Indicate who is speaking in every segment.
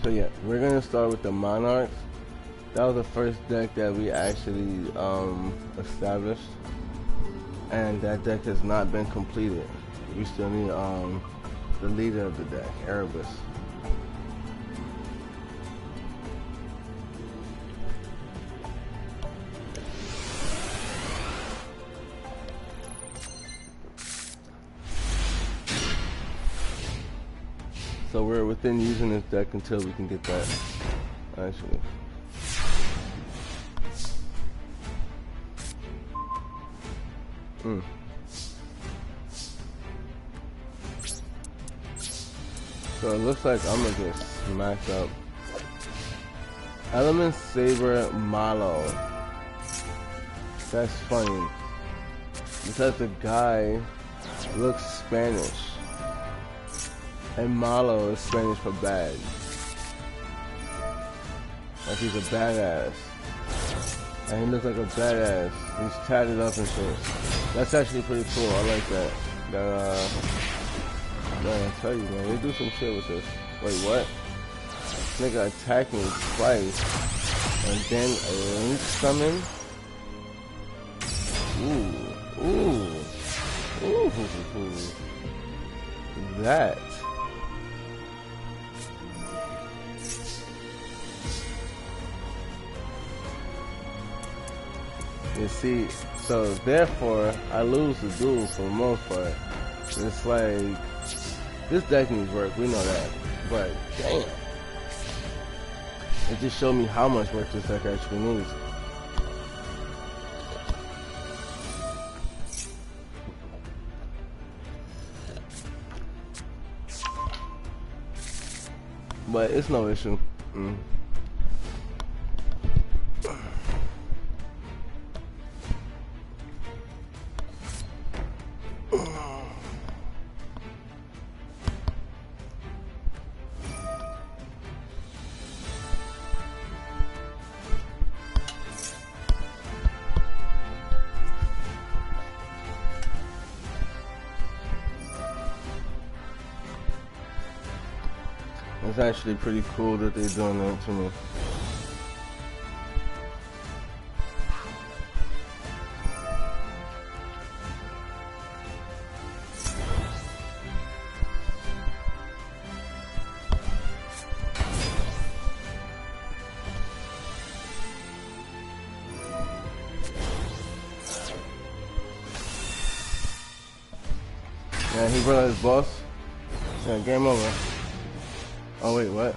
Speaker 1: So yeah, we're gonna start with the Monarchs. That was the first deck that we actually established, and that deck has not been completed. We still need the leader of the deck, Erebus. So we're within using this deck until we can get that, actually. So it looks like I'm gonna get smacked up. Element Saber Malo. That's funny. Because the guy looks Spanish. And Malo is Spanish for bad. Like he's a badass. And he looks like a badass. He's tatted up and shit. That's actually pretty cool. I like that. Man, I tell you, man, they do some shit with this. Wait, what? This nigga attacked me twice. And then a link summon? Ooh. That. You see, so therefore, I lose the duel for the most part. It's like, this deck needs work, we know that. But, damn. It just showed me how much work this deck actually needs. But it's no issue. It's actually pretty cool that they're doing that to me. Yeah, he brought out his boss. Yeah, game over. Oh wait, what?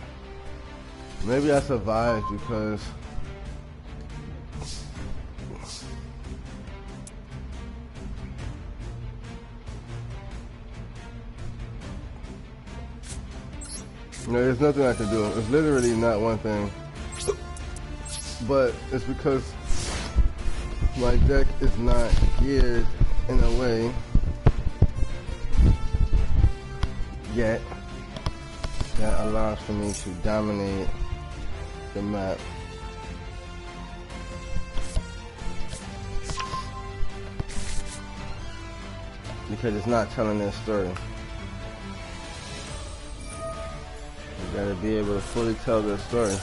Speaker 1: Maybe I survived because no, there's nothing I can do. It's literally not one thing. But it's because my deck is not geared in a way yet that allows for me to dominate the map. Because it's not telling their story. You gotta be able to fully tell their story.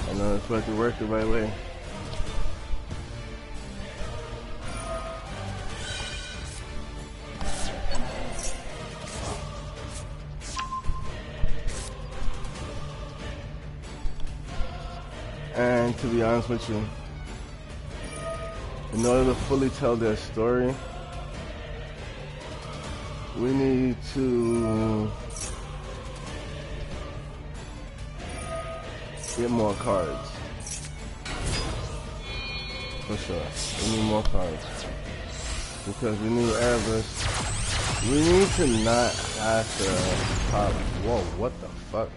Speaker 1: I know it's supposed to work the right way. And to be honest with you, in order to fully tell their story, we need to get more cards. For sure. We need more cards. Because we need Erebus. We need to not have to pop. Whoa, what the fuck?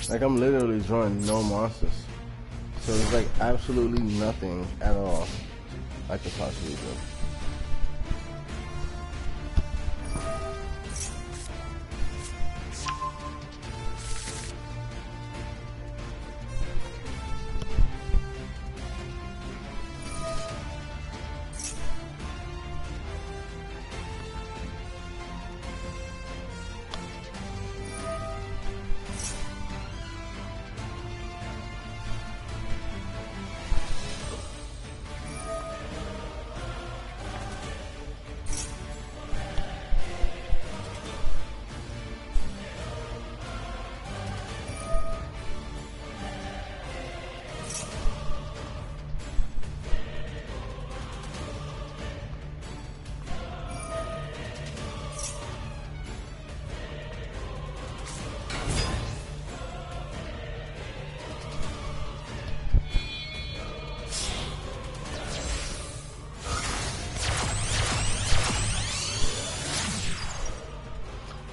Speaker 1: Like, I'm literally drawing no monsters. So there's like absolutely nothing at all I could possibly do.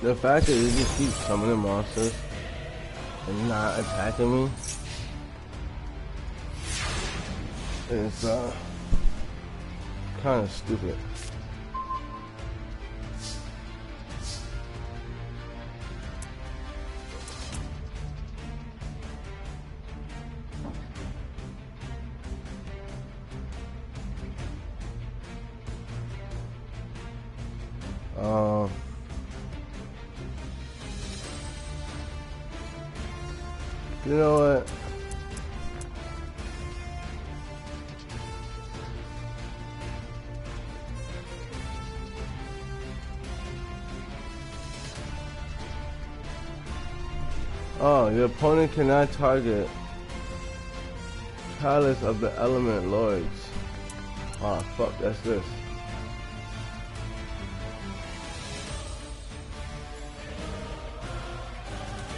Speaker 1: The fact that you just keep summoning monsters and not attacking me is kind of stupid. You know what? Oh, your opponent cannot target Palace of the Element Lords. Ah, fuck, that's this.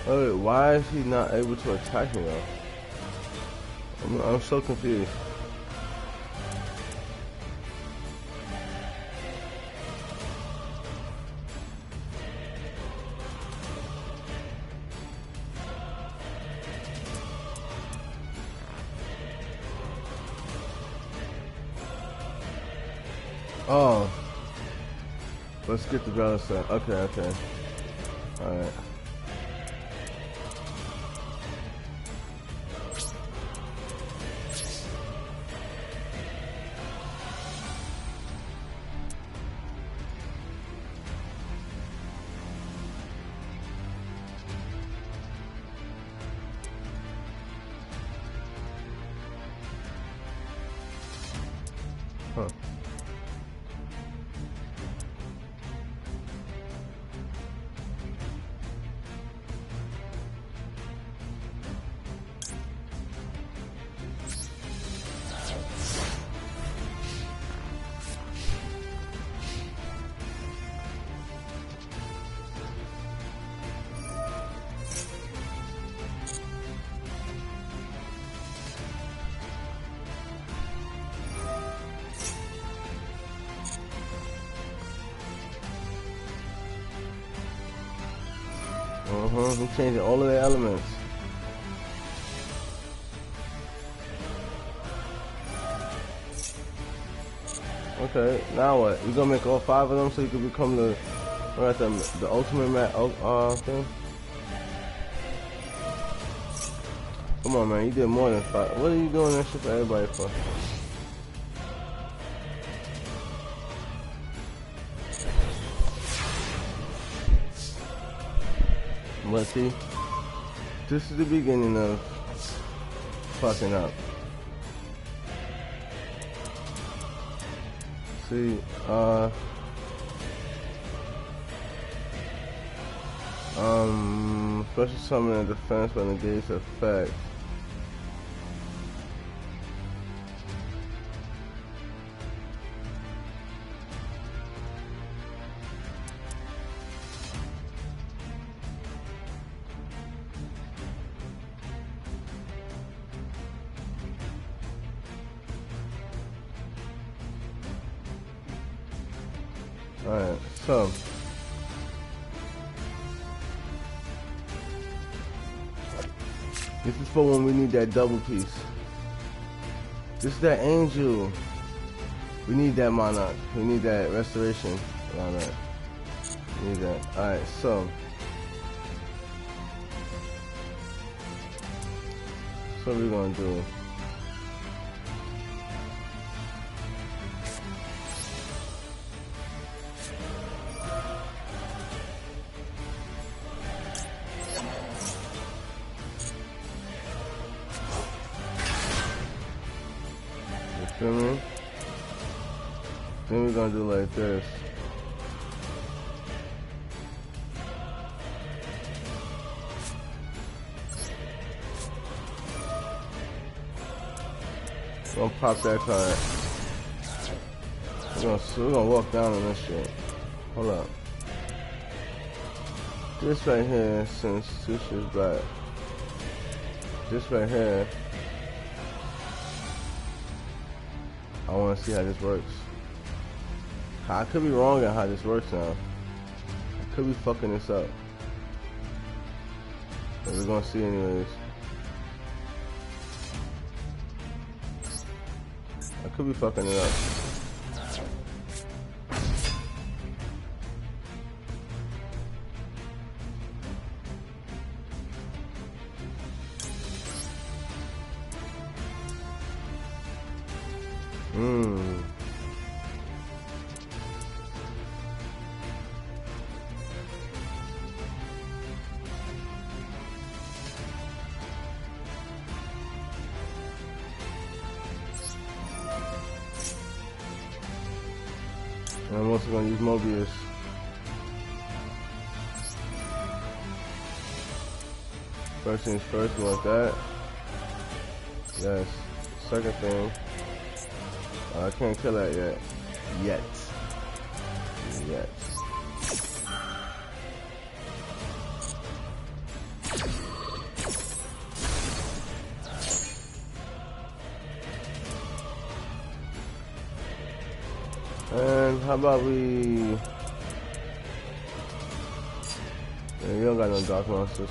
Speaker 1: Wait, why is he not able to attack me though? I'm so confused. Oh, let's get the battle set. Okay. Alright. Huh. I'm changing all of the elements. Okay, now what? You gonna make all 5 of them so you can become the ultimate thing? Come on, man, you did more than 5. What are you doing that shit for everybody for? But see, this is the beginning of fucking up. See, special summon and defense when engaged effect. Alright, so this is for when we need that double piece. This is that angel. We need that monarch. We need that restoration monarch. We need that. Alright, so what we're gonna do. Feel me? Then we're gonna do like this. We're gonna pop that card. We're gonna walk down on this shit. Hold up. This right here, since this is black. This right here. I want to see how this works. I could be wrong on how this works now. I Could be fucking this up. But we're gonna see anyways. I could be fucking it up. And I'm also going to use Mobius. First things first, we want that. Yes. Second thing. I can't kill that yet. Yet. And how about we... Yeah, you don't got no dark monsters.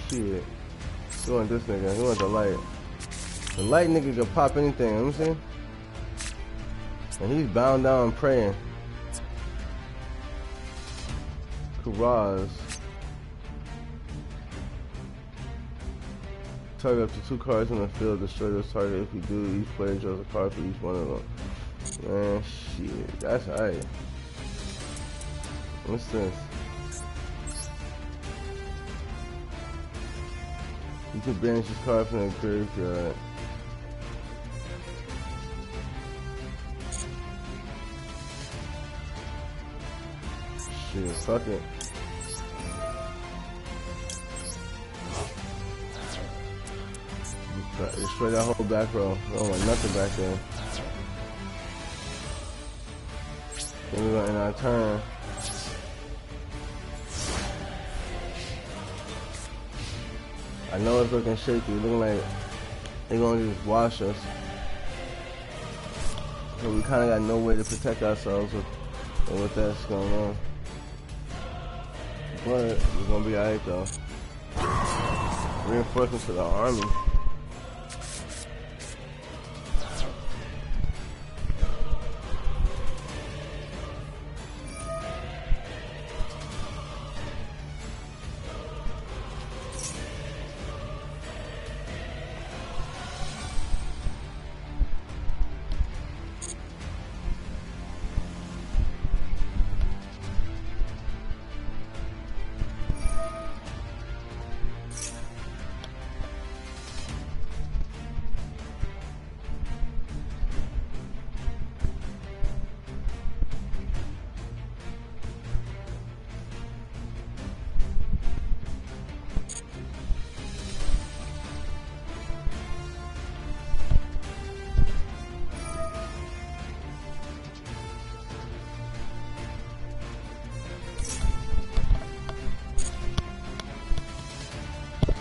Speaker 1: Shit. He want this nigga. He want the light. The light nigga can pop anything, you know what I'm saying? And he's bound down praying. Kuraz. Target up to 2 cards in the field. Destroy this target. If you do, each player draws a card for each one of them. Man, shit. That's alright. What's this? You can banish this card from the graveyard. Shit, fuck it. Destroy that whole back row. I don't want nothing back there. Then we're gonna end our turn. I know it's looking shaky. Looking like they're gonna just wash us. So we kind of got no way to protect ourselves with that's going on. But we're gonna be alright though. Reinforcements to the army.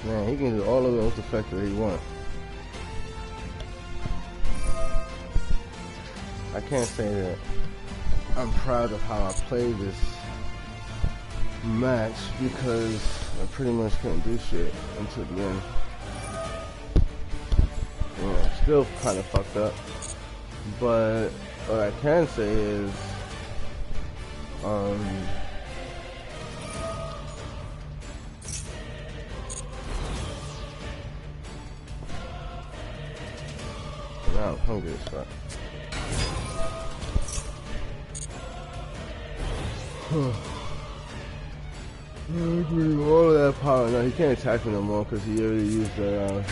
Speaker 1: Man, he can do all of those effects that he wants. I can't say that I'm proud of how I played this match because I pretty much couldn't do shit until the end. Yeah, still kind of fucked up. But what I can say is, now I'm hungry as fuck. All of that power. No, he can't attack me no more because he already used the.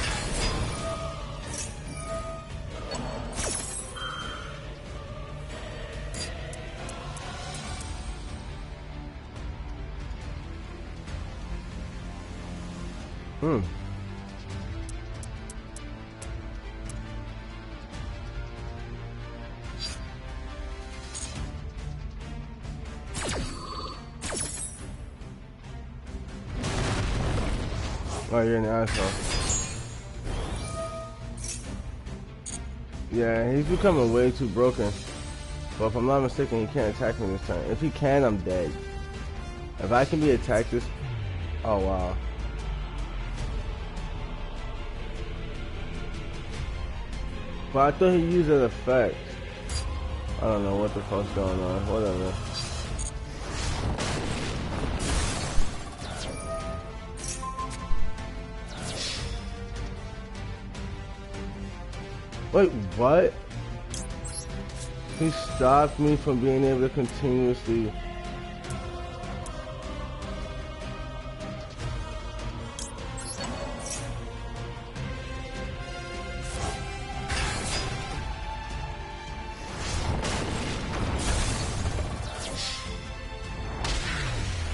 Speaker 1: Oh, you're an asshole. Yeah, he's becoming way too broken. But if I'm not mistaken, he can't attack me this time. If he can, I'm dead. If I can be attacked this... Oh, wow. But I thought he used an effect. I don't know what the fuck's going on. Whatever. Wait, what? He stopped me from being able to continuously...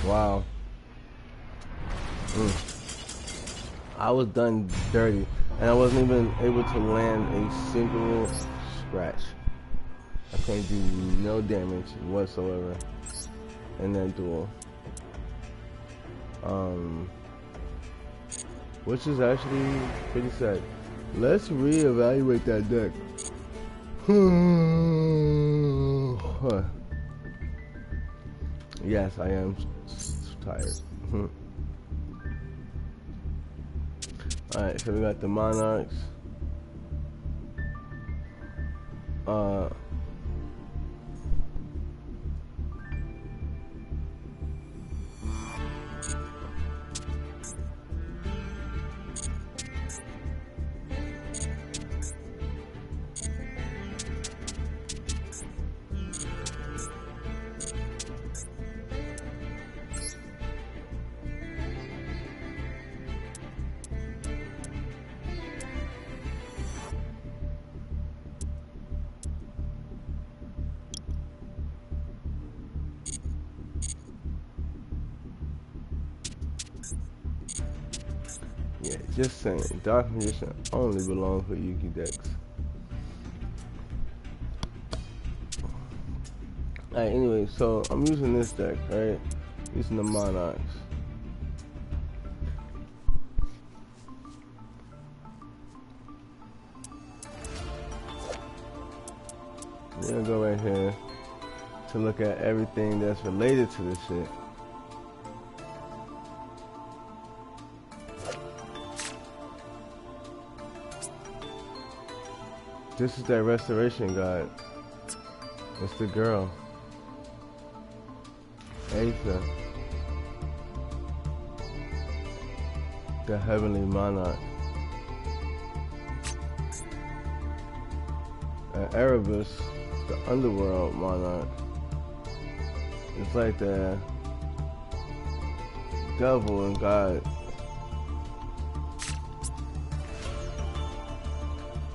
Speaker 1: Wow. I was done dirty, and I wasn't even able to land a single scratch. I couldn't do no damage whatsoever in that duel. Which is actually pretty sad. Let's reevaluate that deck. Yes, I am tired. Alright, so we got the Monarchs. Yeah, just saying. Dark Magician only belongs for Yugi decks. Alright, anyway, so I'm using this deck, right? Using the Monarchs. We're gonna go right here to look at everything that's related to this shit. This is that restoration guide. It's the girl. Aether. The Heavenly Monarch. Erebus, the Underworld Monarch. It's like the devil and God.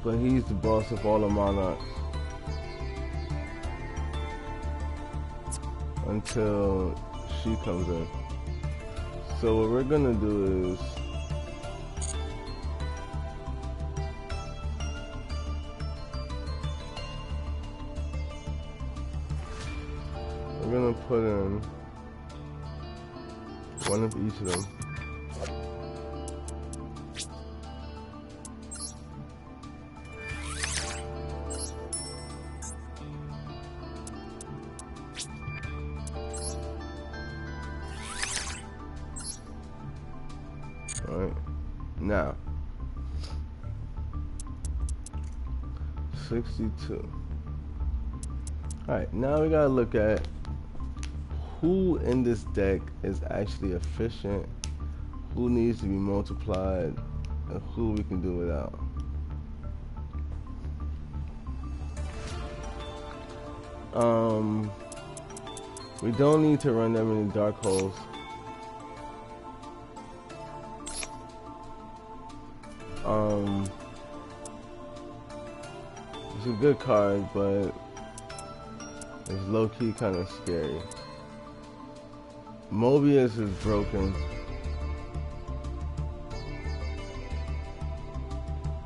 Speaker 1: But he's the boss of all the monarchs. Until she comes in. So what we're gonna do is we're gonna put in one of each of them. Alright, now 62. Alright, now we gotta look at who in this deck is actually efficient, who needs to be multiplied, and who we can do without. We don't need to run that many dark holes. It's a good card, but it's low-key kind of scary. Mobius is broken.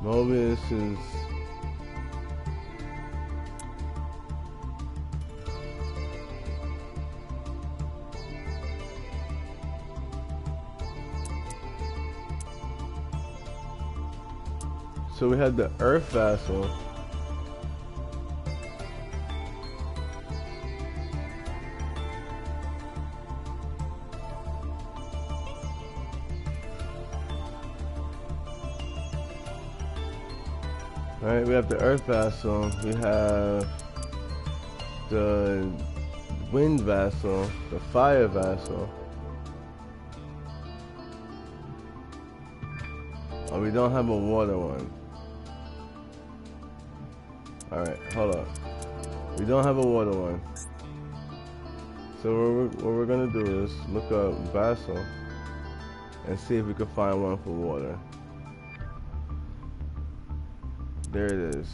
Speaker 1: Mobius is... So we have the Earth Vassal. Alright, we have the Earth Vassal. We have the Wind Vassal, the Fire Vassal. Oh, we don't have a water one. Alright, hold on. We don't have a water one. So what we're gonna do is look up Vassal and see if we can find one for water. There it is.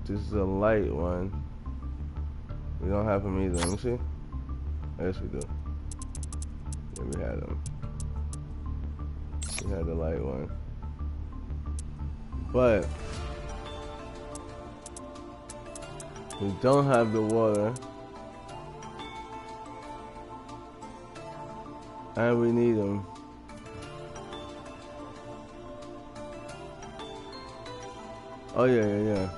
Speaker 1: This is a light one. We don't have them either. Let me see. Yes, we do. Yeah, we had them. We had the light one. But we don't have the water. And we need them. Oh yeah.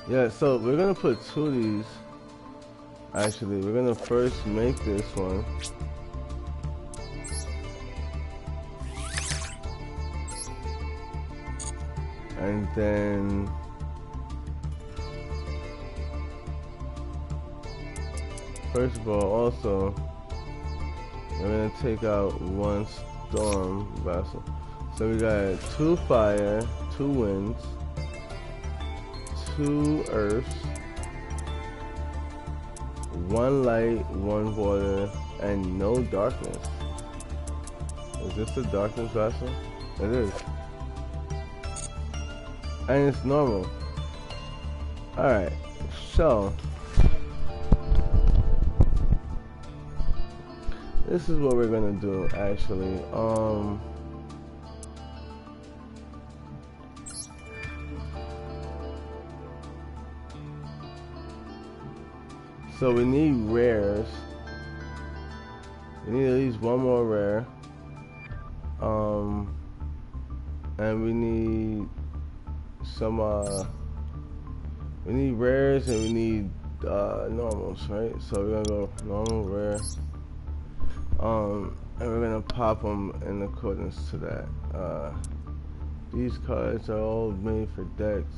Speaker 1: Yeah, so we're gonna put two of these. Actually, we're gonna first make this one. And then first of all, also we're gonna take out one storm vessel. So we got 2 fire, 2 winds, 2 earths, 1 light, 1 water, and no darkness. Is this a darkness vessel? It is. And it's normal. Alright, so this is what we're gonna do actually. So we need rares. We need at least 1 more rare. And we need some we need rares and we need normals, right? So we're gonna go normal, rare, and we're gonna pop them in accordance to that. These cards are all made for decks.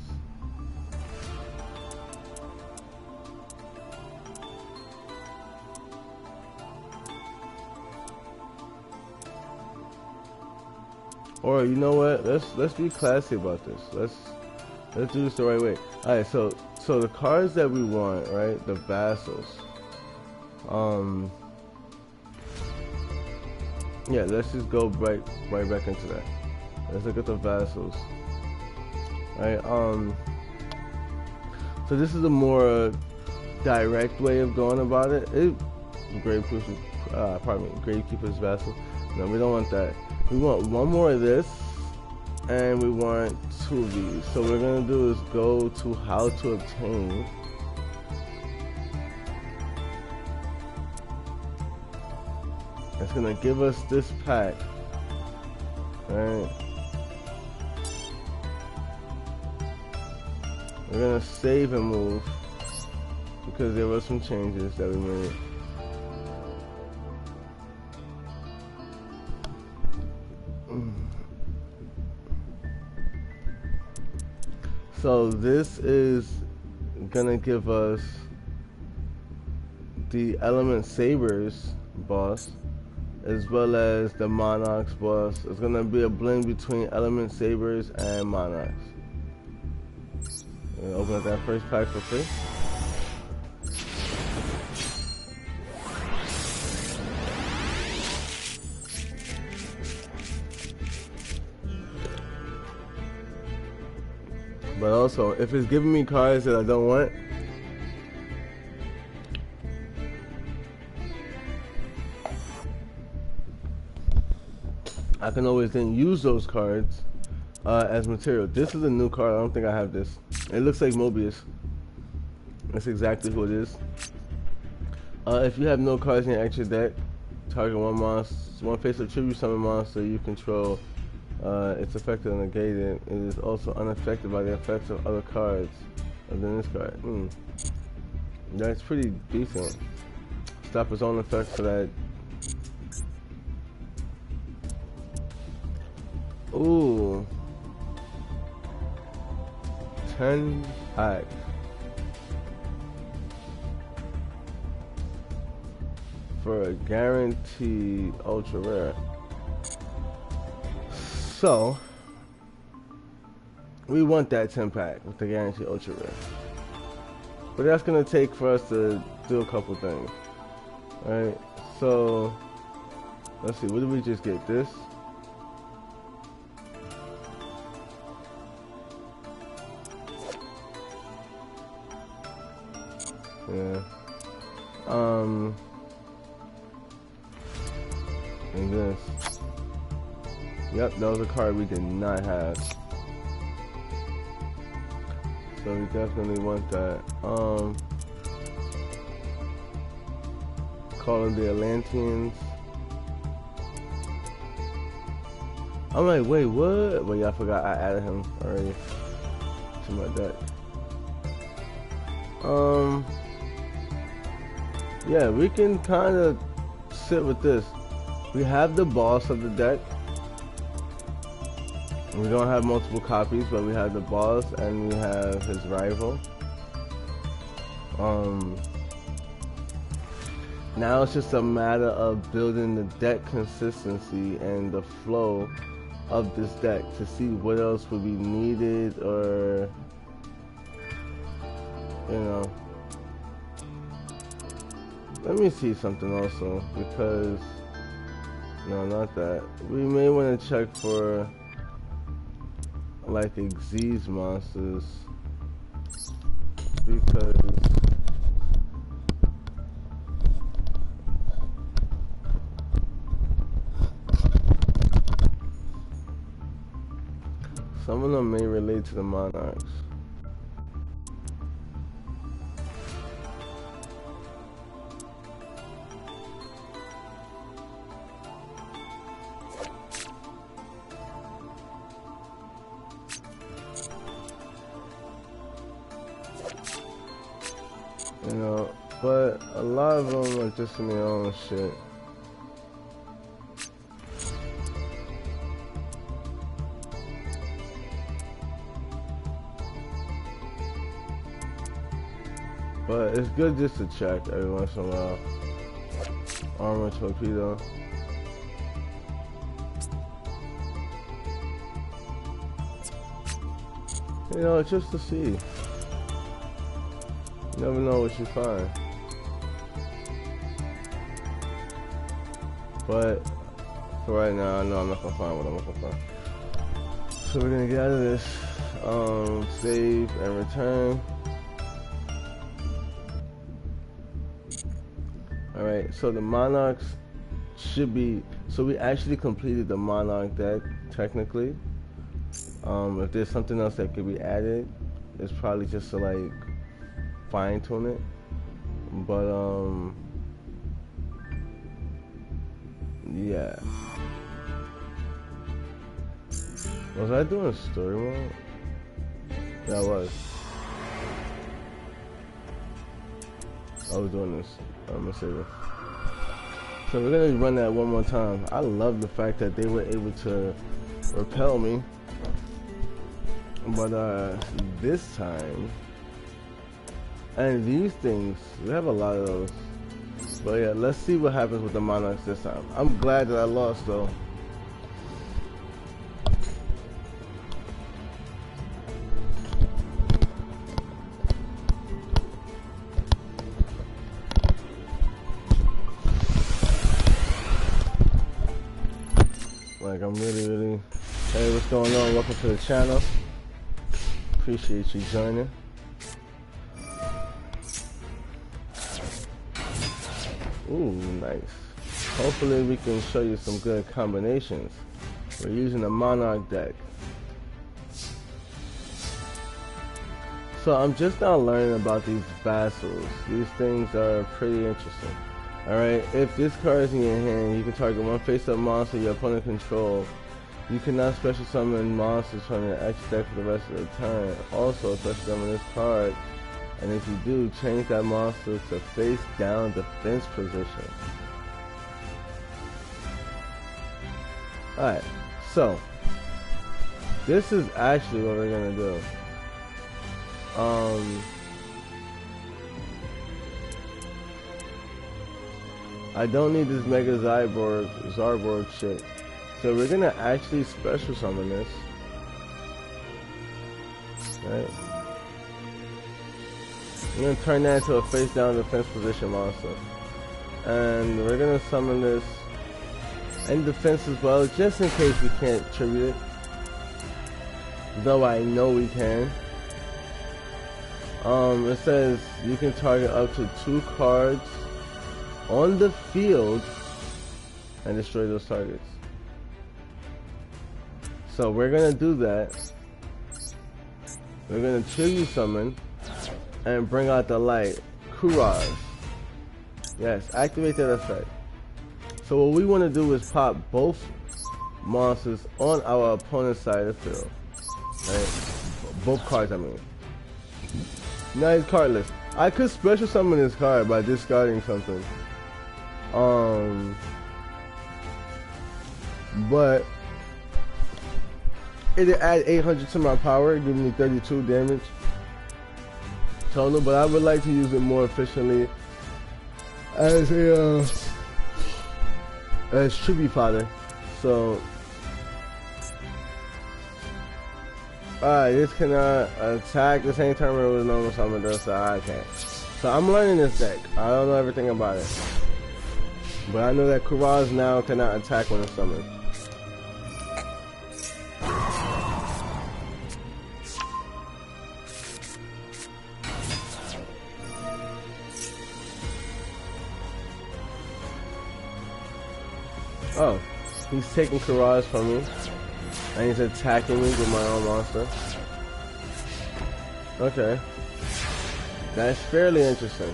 Speaker 1: Or you know what? Let's be classy about this. Let's do this the right way. All right, so the cards that we want, right? The vassals. Yeah, let's just go right back into that. Let's look at the vassals. All right. So this is a more direct way of going about it. Gravekeeper's vassal. No, we don't want that. We want 1 more of this, and we want 2 of these. So what we're gonna do is go to how to obtain. It's gonna give us this pack, right? We're gonna save and move because there were some changes that we made. So this is gonna give us the Element Sabers boss as well as the Monarchs boss. It's gonna be a blend between Element Sabers and Monarchs. We're gonna open up that first pack for free. But also, if it's giving me cards that I don't want, I can always then use those cards as material. This is a new card. I don't think I have this. It looks like Mobius. That's exactly who it is. If you have no cards in your extra deck, target one face of tribute summon monster you control. It's effective and negated. It is also unaffected by the effects of other cards other than this card. That's pretty decent. Stop his own effects for that. Ooh. 10 packs. For a guaranteed ultra rare. So we want that 10 pack with the guaranteed ultra rare. But that's gonna take for us to do a couple things. Alright, so let's see, what did we just get? This? Yeah. And this. Yep, that was a card we did not have. So we definitely want that. Call of the Atlanteans. I'm like, wait, what? Well, yeah, I forgot I added him already to my deck. Yeah, we can kind of sit with this. We have the boss of the deck. We don't have multiple copies, but we have the boss and we have his rival. Now it's just a matter of building the deck consistency and the flow of this deck to see what else would be needed, or you know. Let me see something also, because no, not that. We may want to check for like Xyz monsters, because some of them may relate to the monarchs. You know, but a lot of them are just in their own shit. But it's good just to check every once in a while. Armor torpedo. You know, just to see. You never know what you find. But for right now, I know I'm not gonna find what I'm gonna find. So we're gonna get out of this. Save and return. Alright, so the monarchs should be, so we actually completed the monarch deck technically. If there's something else that could be added, it's probably just to like fine tune it, but yeah. Was I doing story mode? Yeah, I was. I was doing this. I'm gonna say this. So we're gonna run that one more time. I love the fact that they were able to repel me, but this time. And these things, we have a lot of those. But yeah, let's see what happens with the monarchs this time. I'm glad that I lost though. Like, I'm really, hey, what's going on? Welcome to the channel. Appreciate you joining. Ooh, nice. Hopefully we can show you some good combinations. We're using a monarch deck. So I'm just now learning about these vassals. These things are pretty interesting. Alright, if this card is in your hand, you can target one face-up monster your opponent controls. You cannot special summon monsters from your X deck for the rest of the turn. Also, special summon this card, and if you do, change that monster to face down defense position. Alright, so this is actually what we're gonna do. I don't need this Mega Zarborg shit. So we're gonna actually special summon this. Right. I'm gonna turn that into a face down defense position monster. And we're gonna summon this in defense as well, just in case we can't tribute it. Though I know we can. It says you can target up to 2 cards on the field and destroy those targets. So we're gonna do that. We're gonna tribute summon and bring out the light. Kuraz. Yes, activate that effect. So what we want to do is pop both monsters on our opponent's side of the field. Right? Both cards, I mean. Now he's cardless. I could special summon this card by discarding something. But it'd add 800 to my power, giving me 32 damage total. But I would like to use it more efficiently as a as tribute fodder. So alright, this cannot attack the same turn with a normal summon does, so I can't. So I'm learning this deck. I don't know everything about it, but I know that Kuraz now cannot attack when it's summoned. Oh, he's taking Kuraz from me, and he's attacking me with my own monster. Okay, that's fairly interesting.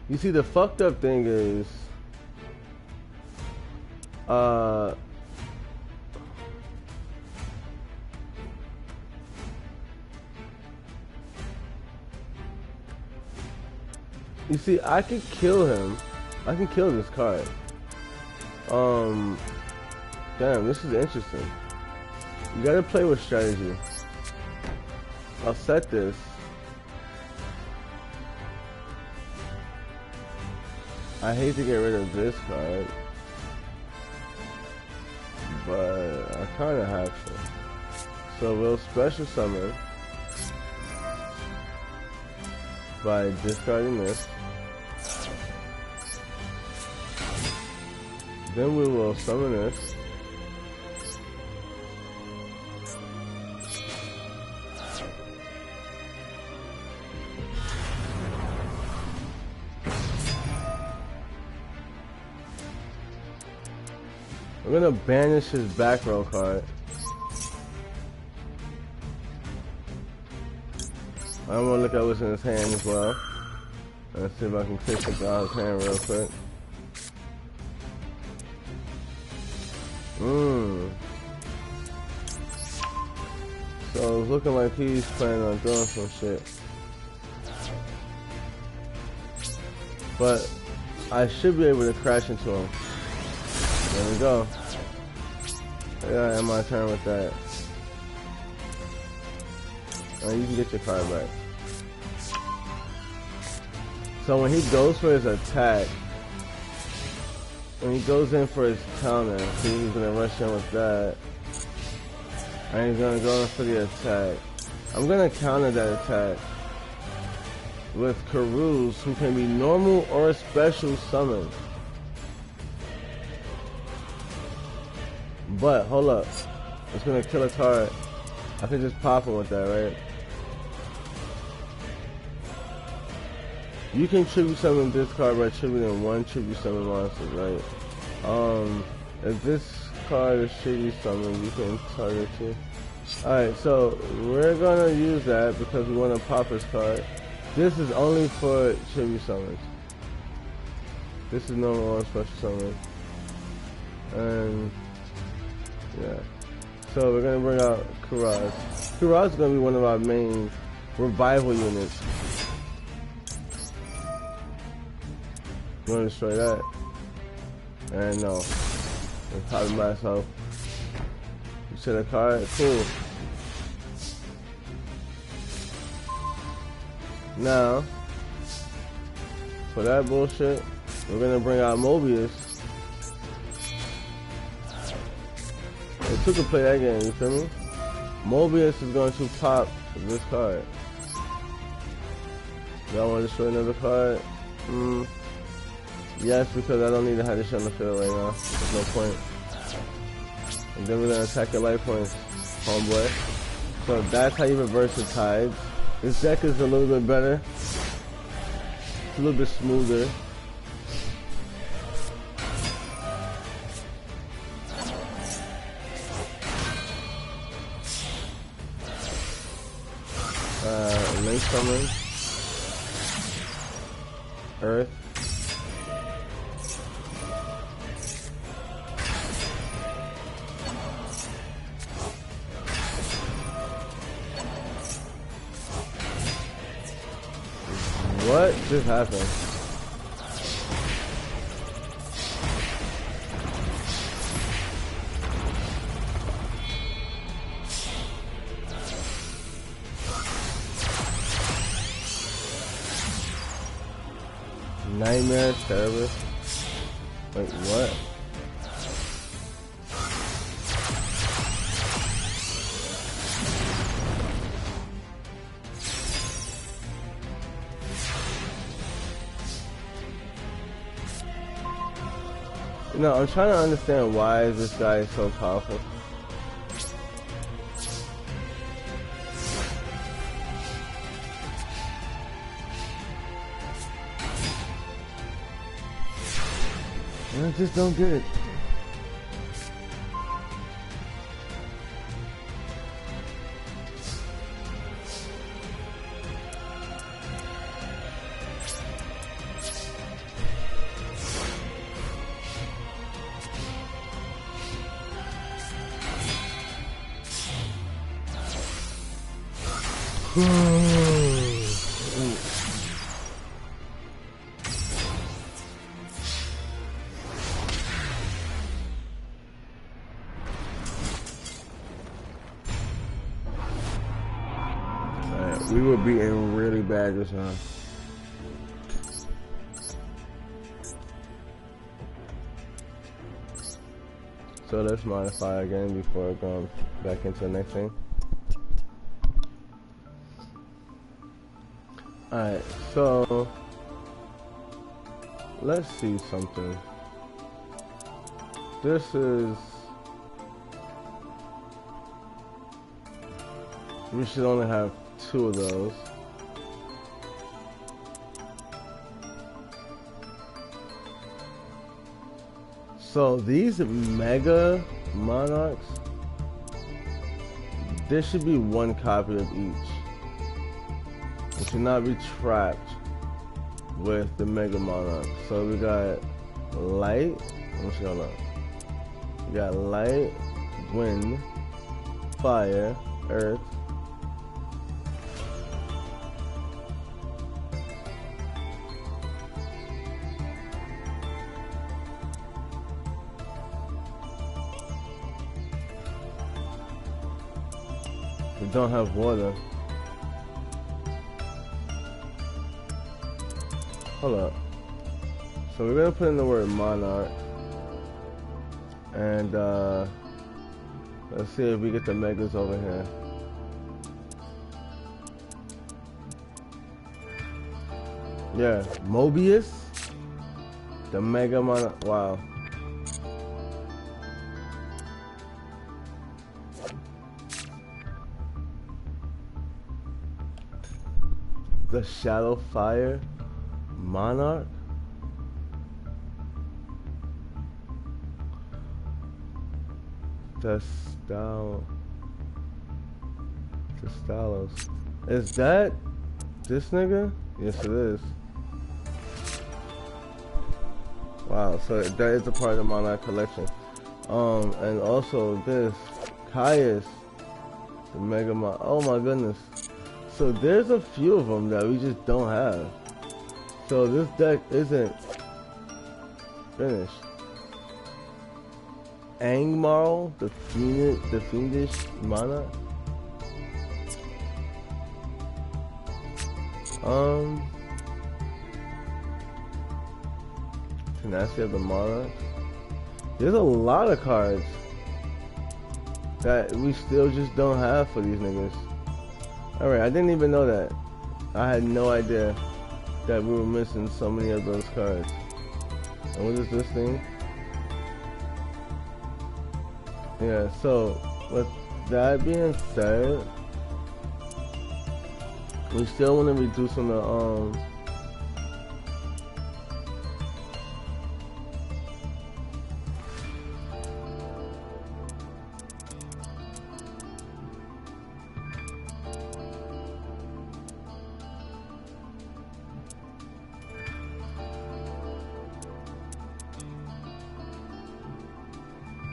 Speaker 1: You see, the fucked up thing is, you see, I could kill him. I can kill this card. Damn, this is interesting. You gotta play with strategy. I'll set this. I hate to get rid of this card, but I kinda have to. So we'll special summon by discarding this. Then we will summon this. We're gonna banish his back row card. I'm gonna look at what's in his hand as well. Let's see if I can take something out of his hand real quick. So it's looking like he's planning on doing some shit. But I should be able to crash into him. There we go. Yeah, end my turn with that. And you can get your card back. So when he goes for his attack, when he goes in for his counter, see, he's gonna rush in with that. And he's gonna go in for the attack. I'm gonna counter that attack with Karuz, who can be normal or a special summon. But hold up, it's gonna kill a card. I can just pop him with that, right? You can tribute summon this card by tributing one tribute summon monster, right? If this card is shitty summon, you can target you. Alright, so we're gonna use that because we want to pop his card. This is only for tribute summons. This is normal one special summon. And yeah. So we're gonna bring out Kuraz. Kuraz is gonna be one of our main revival units. You wanna destroy that? And no. I'm popping myself. You said a card? Cool. Now, for that bullshit, we're gonna bring out Mobius. It took to play that game, you feel me? Mobius is going to pop this card. Y'all want to destroy another card? Yes, because I don't need to have this shit on the field right now. There's no point. And then we're gonna attack your life points, homeboy. So that's how you reverse the tides. This deck is a little bit better. It's a little bit smoother. Link summon. Earth. What just happened? Nightmare Terrorist? Wait, what? No, I'm trying to understand why this guy is so powerful. I just don't get it. We were beating really bad just now. So let's modify again before going back into the next thing. Alright, so let's see something. This is... we should only have 2 of those. So these Mega Monarchs, there should be 1 copy of each. It should not be trapped with the Mega Monarch. So we got Light, let's go up. We got Light, Wind, Fire, Earth, we don't have water. Hold up. So we're gonna put in the word Monarch. And let's see if we get the Megas over here. Yeah, Mobius, the Mega Monarch. Wow. The Shadow Fire Monarch. That's style. The Stylos. Is that this nigga? Yes, it is. Wow, so that is a part of my collection. And also this Caius, the Mega Mon. Oh my goodness. So there's a few of them that we just don't have. So this deck isn't finished. Angmarl, the fiendish Monarch. Tenacity of the Monarch. There's a lot of cards that we still just don't have for these niggas. Alright, I didn't even know that. I had no idea that we were missing so many of those cards. And what is this thing? Yeah, so with that being said, we still want to reduce on the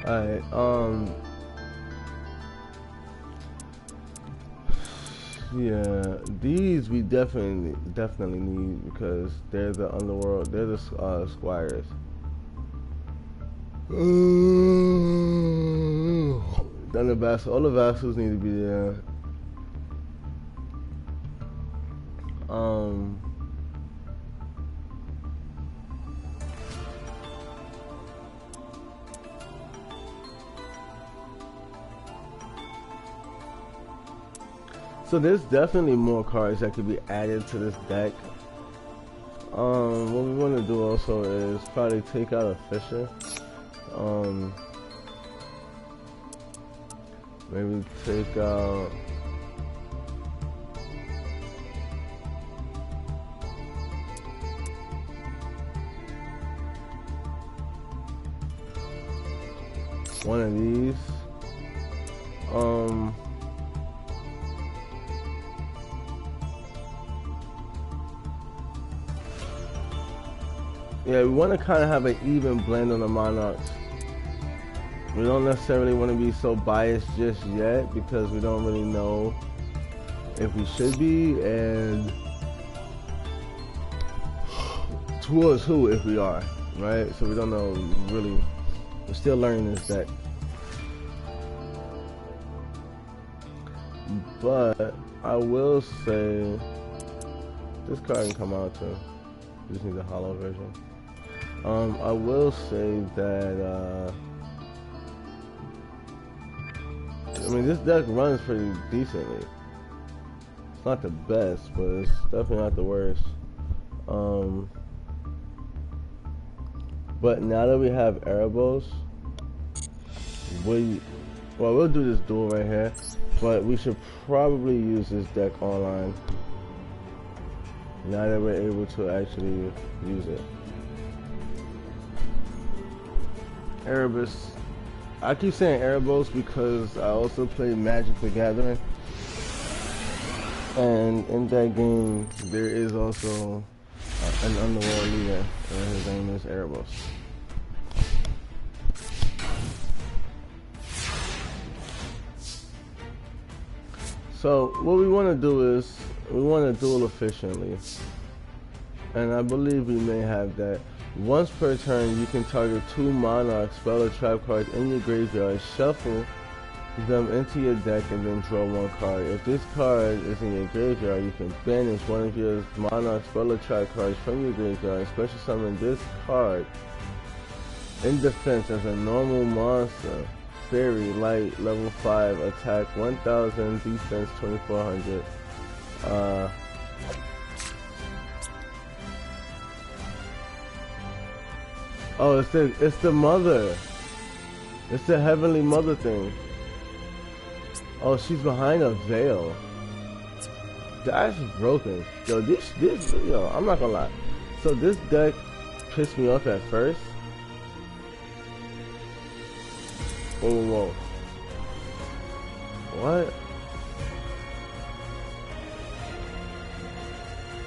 Speaker 1: alright, yeah, these we definitely need because they're the underworld, they're the squires. Then the vassal, all the vassals need to be there. So there's definitely more cards that could be added to this deck. What we want to do also is probably take out a Fisher. Maybe take out one of these. Yeah, we want to kind of have an even blend on the Monarchs. We don't necessarily want to be so biased just yet because we don't really know if we should be and towards who if we are, right? So we don't know really. We're still learning this deck. But I will say this card can come out too. We just need the hollow version. I will say that I mean this deck runs pretty decently. It's not the best, but it's definitely not the worst. But now that we have Erebos, we'll do this duel right here, but we should probably use this deck online now that we're able to actually use it. Erebus. I keep saying Erebos because I also play Magic the Gathering, and in that game there is also an underworld leader, and his name is Erebos. So what we want to do is we want to duel efficiently, and I believe we may have that. Once per turn, you can target 2 Monarch spell or trap cards in your graveyard, shuffle them into your deck, and then draw 1 card. If this card is in your graveyard, you can banish one of your Monarch spell or trap cards from your graveyard and special summon this card in defense as a normal monster. Fairy, light, level 5, attack 1000, defense 2400. Oh, it's the mother. It's the heavenly mother thing. Oh, she's behind a veil. That's broken. Yo, yo, I'm not gonna lie. So this deck pissed me off at first. Whoa. What?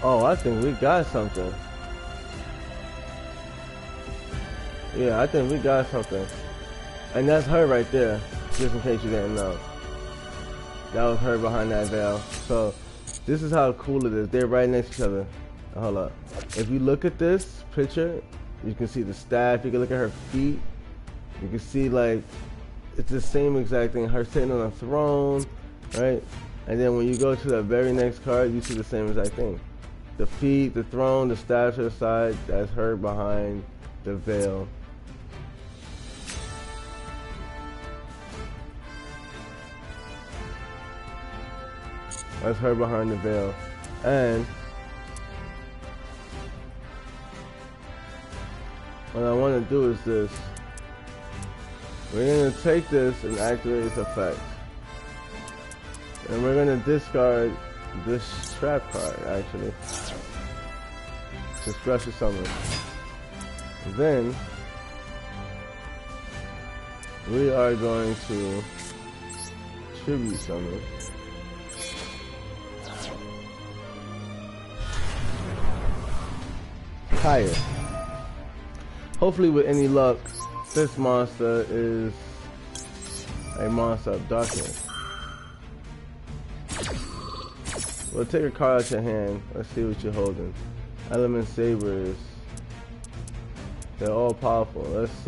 Speaker 1: Oh, I think we got something. Yeah, I think we got something. And that's her right there, just in case you didn't know. That was her behind that veil. So, this is how cool it is. They're right next to each other. Hold up. If you look at this picture, you can see the staff. You can look at her feet. You can see, like, it's the same exact thing. Her sitting on a throne, right? And then when you go to the very next card, you see the same exact thing. The feet, the throne, the staff to the side, that's her behind the veil. That's her behind the veil. And what I want to do is this. We're going to take this and activate its effect. And we're going to discard this trap card, actually. To special summon. Then, we are going to tribute summon. Higher. Hopefully with any luck, this monster is a monster of darkness. Well, take a card out your hand. Let's see what you're holding. Element Sabers. They're all powerful. Let's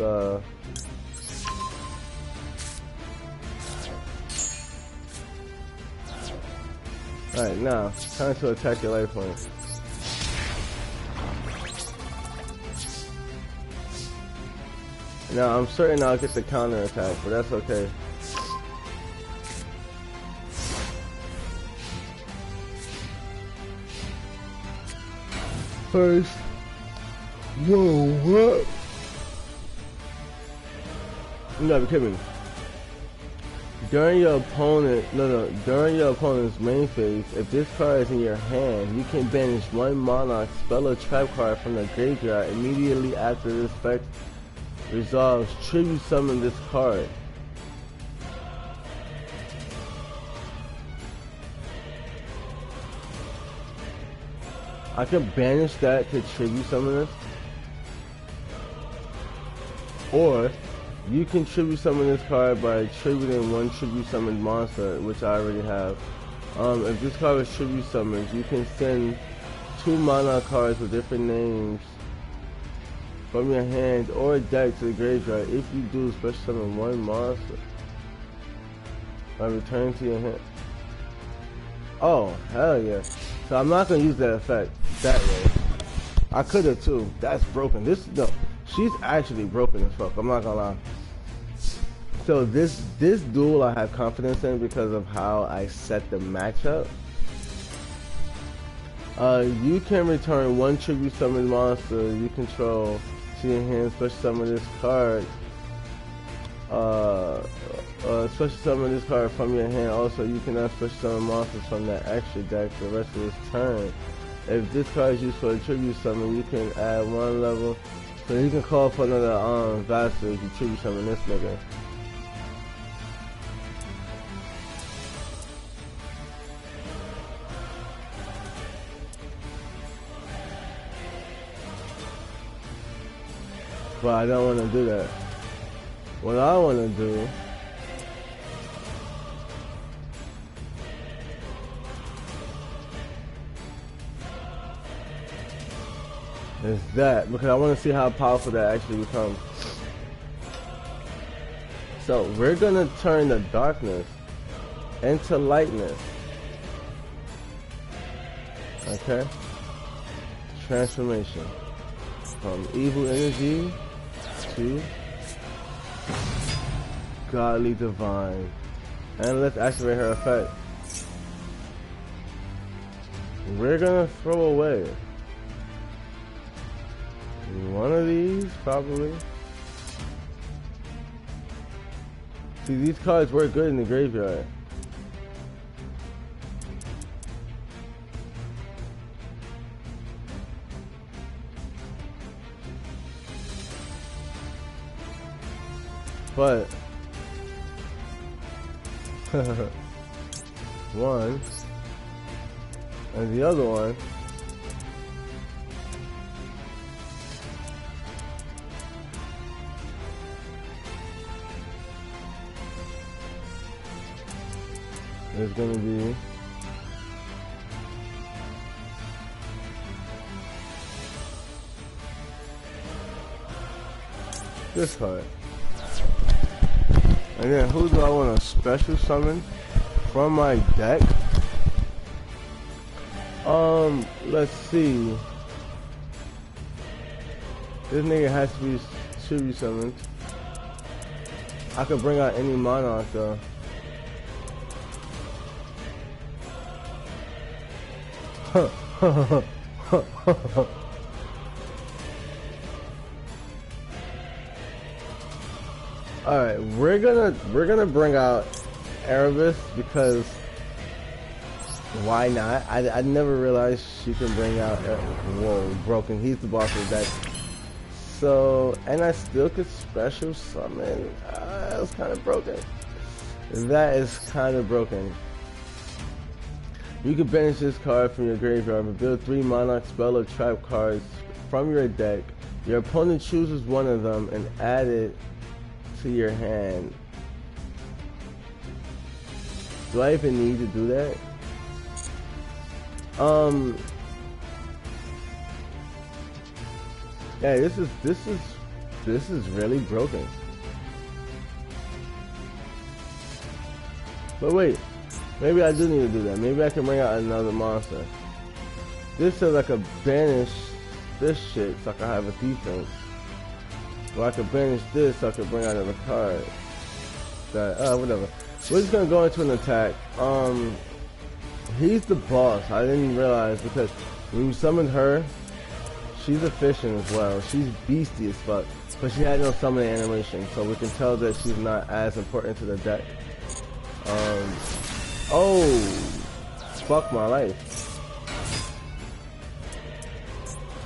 Speaker 1: Alright, now, time to attack your life point. Now, I'm certain I'll get the counter attack, but that's okay. First, yo, what? You gotta be kidding me. During your opponent's main phase, if this card is in your hand, you can banish one monarch spell or trap card from the graveyard immediately after this effect resolves. Tribute summon this card. I can banish that to tribute summon this, or you can tribute summon this card by tributing one tribute summoned monster, which I already have. If this card is tribute summoned, you can send 2 mana cards with different names from your hand or deck to the graveyard. If you do, special summon one monster by returning to your hand. Oh, hell yeah. So I'm not going to use that effect that way. I could have too. That's broken. No, she's actually broken as fuck. I'm not going to lie. So this duel I have confidence in because of how I set the matchup. You can return one tribute summon monster you control to your hand, special summon this card. Special summon this card from your hand. Also, you cannot special summon monsters from that extra deck for the rest of this turn. If this card is used for a tribute summon, you can add 1 level. So you can call for another Vassal if you tribute summon this nigga. But I don't want to do that. What I want to do is that, because I want to see how powerful that actually becomes. So we're going to turn the darkness into lightness. Okay? Transformation. From evil energy to godly divine. And let's activate her effect. We're gonna throw away one of these, probably. See, these cards work good in the graveyard. But one, and the other one is going to be this card. And then who do I want to special summon from my deck? Let's see. This nigga has to be, should be summoned. I could bring out any monarch though. Alright, we're gonna bring out Erebus because why not? I never realized she can bring out whoa, broken. He's the boss of the deck. So, and I still could special summon. That's kind of broken. That is kind of broken. You can banish this card from your graveyard, reveal 3 monarch spell or trap cards from your deck. Your opponent chooses one of them and add it to your hand. Do I even need to do that? Yeah, this is really broken. But wait, maybe I do need to do that. Maybe I can bring out another monster. This says I could banish this shit so I can have a defense. Or I could banish this so I could bring out another card. That whatever. We're just gonna go into an attack. He's the boss. I didn't realize because when you summon her, she's efficient as well. She's beastie as fuck. But she had no summoning animation, so we can tell that she's not as important to the deck. Oh, fuck my life.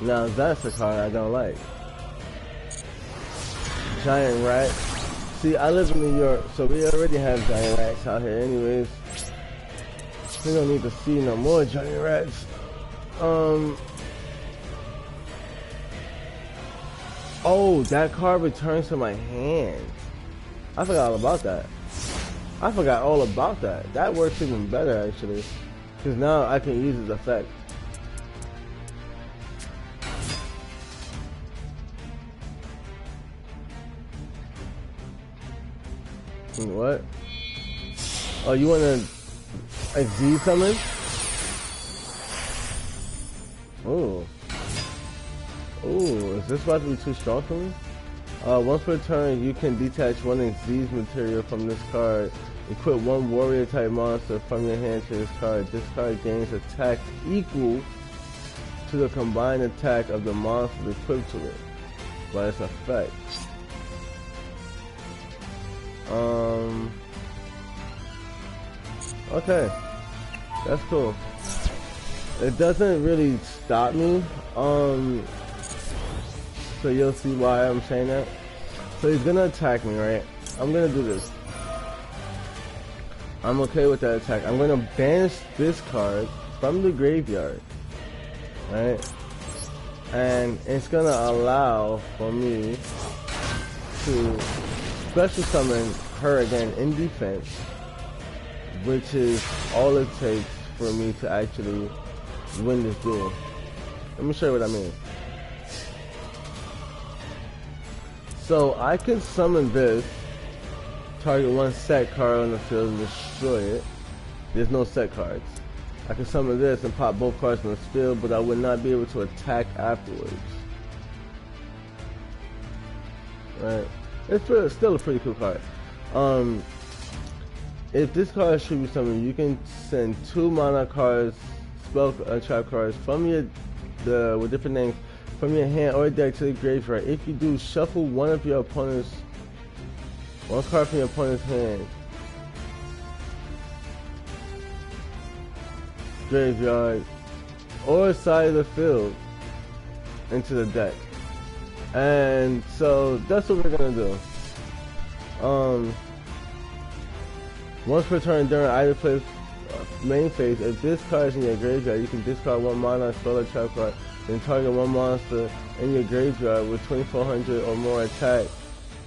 Speaker 1: Now that's a card I don't like. Giant rat. See, I live in New York, so we already have giant rats out here anyways. We don't need to see no more giant rats. Oh, that card returns to my hand. I forgot all about that. I forgot all about that. That works even better actually. Because now I can use its effect. What? Oh, you want to Z summon? Oh. Ooh, is this about to be too strong for me? Once per turn, you can detach one Xyz material from this card. Equip one warrior type monster from your hand to this card. This card gains attack equal to the combined attack of the monster equipped to it by its effect. Okay, that's cool. It doesn't really stop me. So you'll see why I'm saying that. So he's gonna attack me, right? I'm gonna do this. I'm okay with that attack. I'm gonna banish this card from the graveyard, right? And it's gonna allow for me to special summon her again in defense, which is all it takes for me to actually win this duel. Let me show you what I mean. So I can summon this, target one set card on the field and destroy it. There's no set cards. I can summon this and pop both cards on the field, but I would not be able to attack afterwards. Right? It's still a pretty cool card. If this card should be summoned, you can send 2 mana cards, spell trap cards from your with different names from your hand or deck to the graveyard. If you do, shuffle one card from your opponent's hand, graveyard, or side of the field into the deck. And so that's what we're gonna do. Once per turn during either main phase, if this card is in your graveyard, you can discard one mana, spell or trap card, then target one monster in your graveyard with 2400 or more attack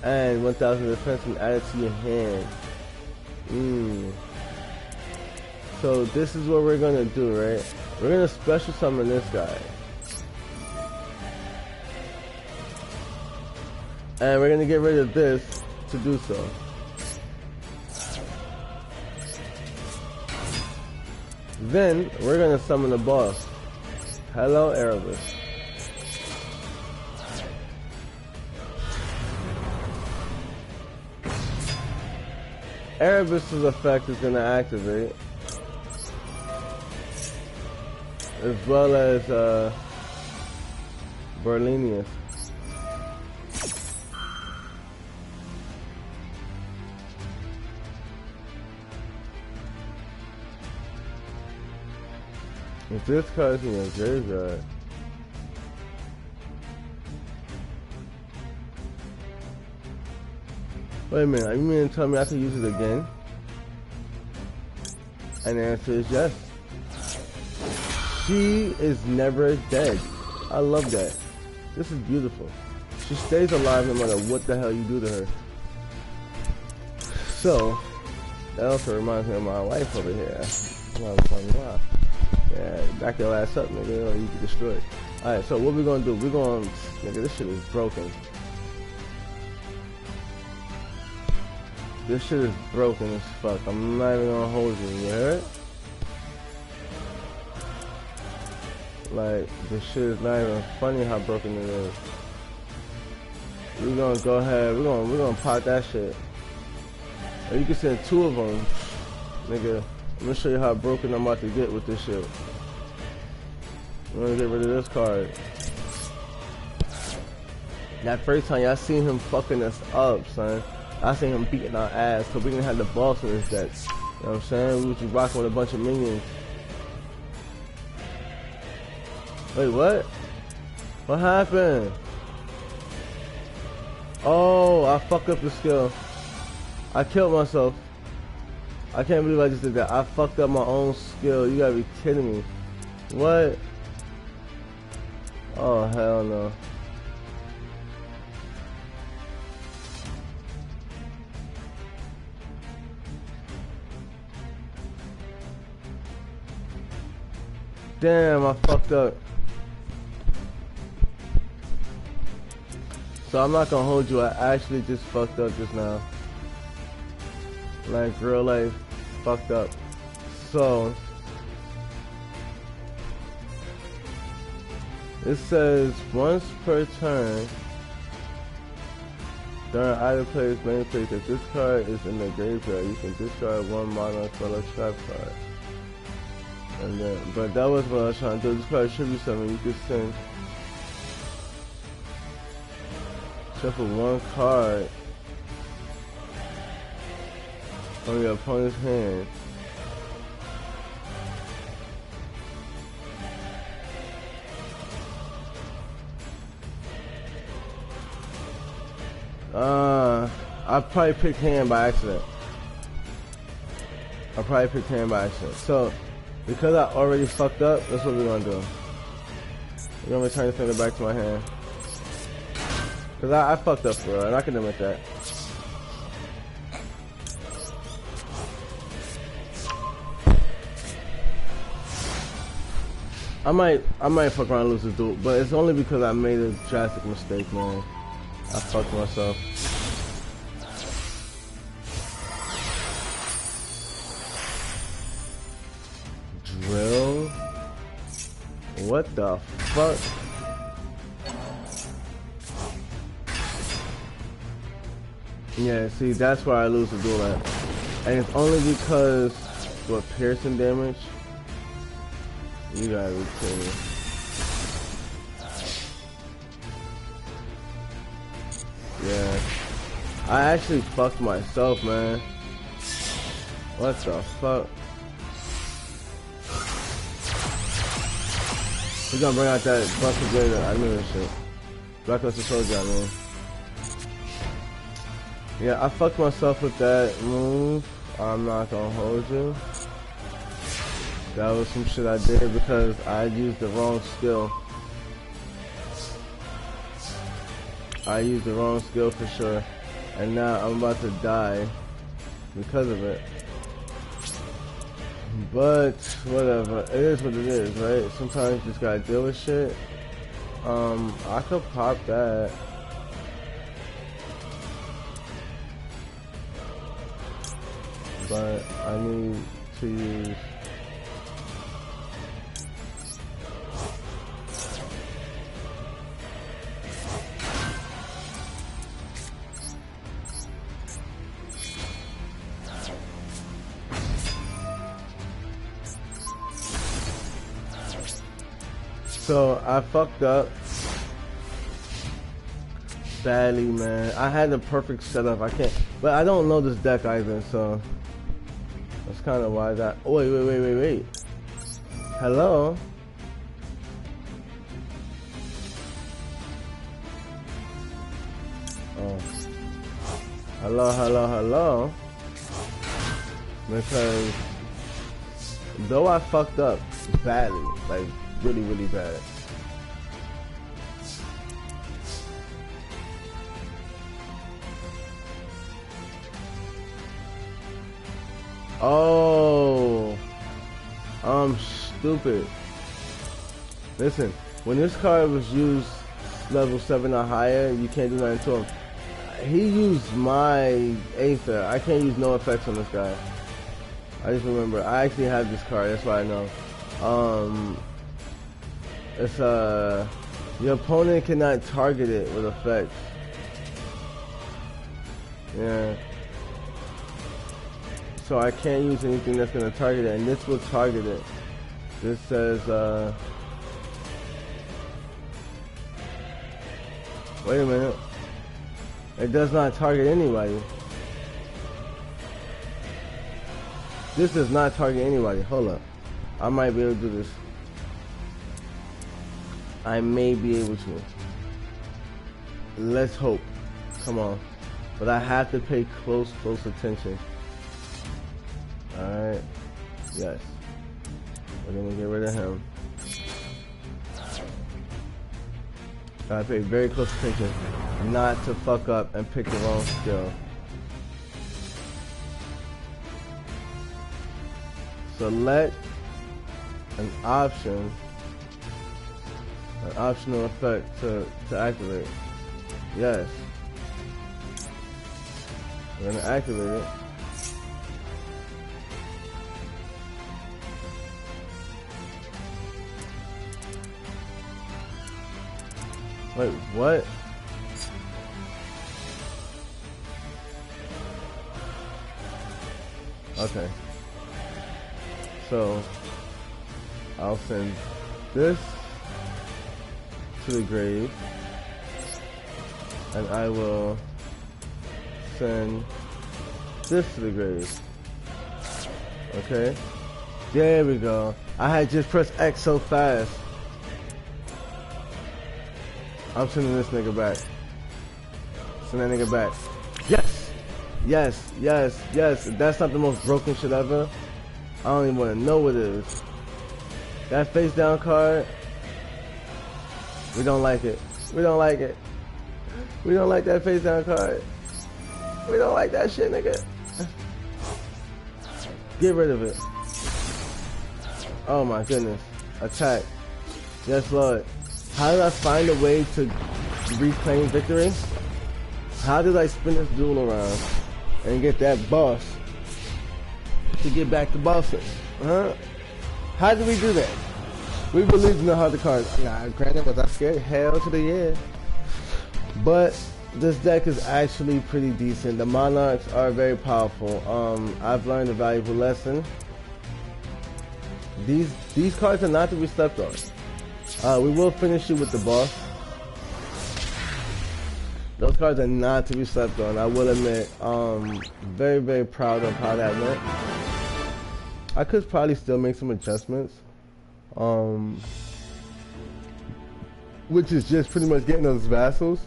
Speaker 1: and 1000 defense and add it to your hand. So this is what we're gonna do, right? We're gonna special summon this guy. And we're gonna get rid of this to do so. Then we're gonna summon the boss. Hello, Erebus. Erebus's effect is gonna activate, as well as Berlinius. If this card's in your graveyard, wait a minute, are you mean to tell me I can use it again? And the answer is yes. She is never dead. I love that. This is beautiful. She stays alive no matter what the hell you do to her. So, that also reminds me of my wife over here. Wow. Yeah, back your ass up, nigga, or you get destroyed. Alright, so what we gonna do? We're gonna, nigga, this shit is broken. This shit is broken as fuck. I'm not even gonna hold you, you heard? Like, this shit is not even funny how broken it is. We're gonna go ahead, we're gonna pop that shit. Or you can send 2 of them, nigga. I'm gonna show you how broken I'm about to get with this shit. I'm gonna get rid of this card. That first time y'all seen him fucking us up, son. I seen him beating our ass, cause we didn't have the boss in his deck. You know what I'm saying? We was just rocking with a bunch of minions. Wait, what? What happened? Oh, I fucked up the skill. I killed myself. I can't believe I just did that. I fucked up my own skill. You gotta be kidding me. What? Oh, hell no. Damn, I fucked up. So I'm not gonna hold you. I actually just fucked up just now. Like real life fucked up. So it says once per turn during either player's main phase, if this card is in the graveyard, you can discard one mana spell or trap card. And then, but that was what I was trying to do. This card should be something you could send. Shuffle one card from your opponent's hand. I probably picked hand by accident. So, because I already fucked up, that's what we're gonna do. We're gonna return the finger back to my hand. Cause I fucked up, bro, and I can admit that. I might fuck around and lose this duel, but it's only because I made a drastic mistake, man. I fucked myself. Drill? What the fuck? Yeah, see, that's where I lose the duel at. And it's only because, what, piercing damage? You gotta be kidding me. Yeah. I actually fucked myself, man. What the fuck? He's gonna bring out that Buster Blader. I knew this shit. Blackluster Soldier, I mean. Yeah, I fucked myself with that move. I'm not gonna hold you. That was some shit I did because I used the wrong skill. I used the wrong skill for sure. And now I'm about to die because of it. But whatever, it is what it is, right? Sometimes you just gotta deal with shit. I could pop that. But I need to use so I fucked up badly, man. I had the perfect setup. I can't, but I don't know this deck either, so that's kind of why that. Oh, wait. Hello. Oh. Hello. Because though I fucked up badly, like really bad. Oh, I'm stupid. Listen, when this card was used level 7 or higher, you can't do nothing to him. He used my Aether. I can't use no effects on this guy. I just remember, I actually have this card, that's why I know. It's your opponent cannot target it with effects. Yeah. So I can't use anything that's gonna target it, and this will target it. This says, wait a minute. It does not target anybody. This does not target anybody. Hold up. I might be able to do this. I may be able to. Let's hope. Come on. But I have to pay close attention. Alright. Yes. We're gonna get rid of him. Gotta pay very close attention not to fuck up and pick the wrong skill. Select an option, an optional effect to activate. Yes. We're gonna activate it. Wait, what? Okay. So, I'll send this to the grave, and I will send this to the grave. Okay? There we go. I had just pressed X so fast. I'm sending this nigga back. Send that nigga back. Yes! Yes, yes, yes. If that's not the most broken shit ever, I don't even want to know what it is. That face down card, we don't like it. We don't like it. We don't like that face down card. We don't like that shit, nigga. Get rid of it. Oh my goodness. Attack. Yes, Lord. How did I find a way to reclaim victory? How did I spin this duel around and get that boss to get back to bossing? Huh? How did we do that? We believed in the harder cards. Nah, granted, was I scared? Hell to the yeah. But this deck is actually pretty decent. The Monarchs are very powerful. I've learned a valuable lesson. These cards are not to be slept on. We will finish you with the boss. Those cards are not to be slept on, I will admit. Very, very proud of how that went. I could probably still make some adjustments. Which is just pretty much getting those vassals.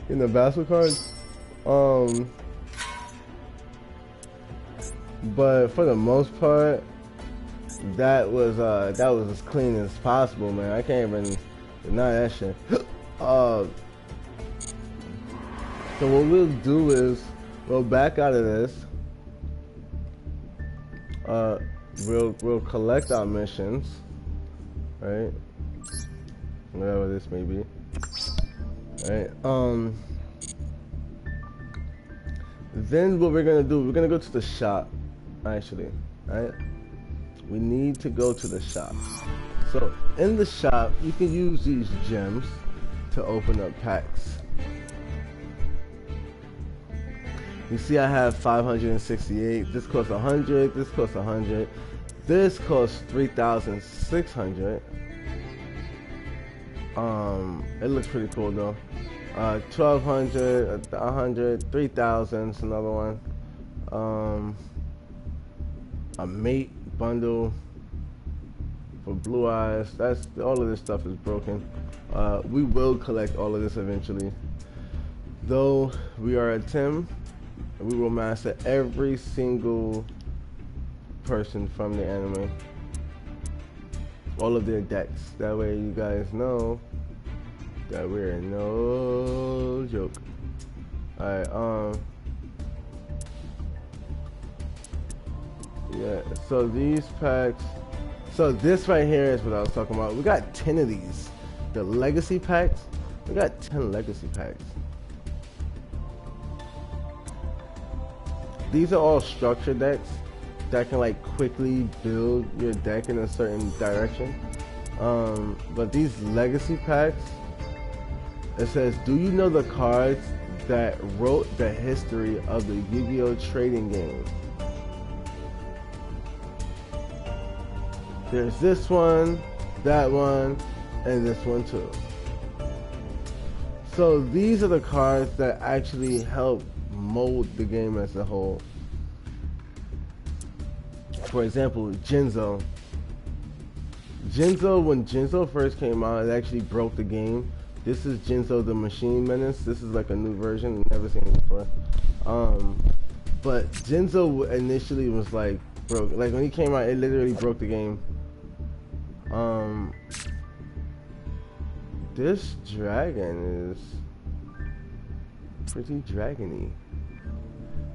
Speaker 1: Getting the vassal cards. But for the most part, That was as clean as possible, man. I can't even deny that shit. So what we'll do is we'll back out of this. We'll collect our missions, right? Whatever this may be, right? Then what we're gonna do? We're gonna go to the shop, actually, right? We need to go to the shop. So in the shop, you can use these gems to open up packs. You see I have 568. This costs 100. This costs 100. This costs 3,600. It looks pretty cool though. 1,200, 100, 3,000 is another one. A mate bundle for blue eyes. That's all of this stuff is broken. We will collect all of this eventually. Though we are a team, we will master every single person from the anime, all of their decks. That way you guys know that we're no joke. Alright, yeah, so these packs, so this right here is what I was talking about. We got 10 of these. The legacy packs, we got 10 legacy packs. These are all structure decks that can like quickly build your deck in a certain direction. But these legacy packs, it says, do you know the cards that wrote the history of the Yu-Gi-Oh! Trading game? There's this one, that one, and this one too. So these are the cards that actually help mold the game as a whole. For example, Jinzo. When Jinzo first came out, it actually broke the game. This is Jinzo the Machine Menace. This is like a new version, never seen it before. But Jinzo initially was like broke. Like when he came out, it literally broke the game. This dragon is pretty dragony.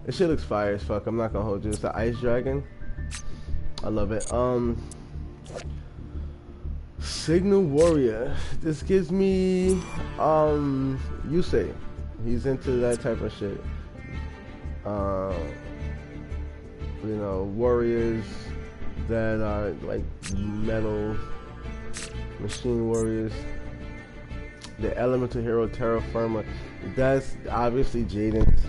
Speaker 1: This shit looks fire as fuck. I'm not gonna hold you. It's the ice dragon. I love it. Signal Warrior. This gives me Yusei. He's into that type of shit. You know, warriors that are like metal machine warriors. The elemental hero Terraformer. That's obviously Jaden's.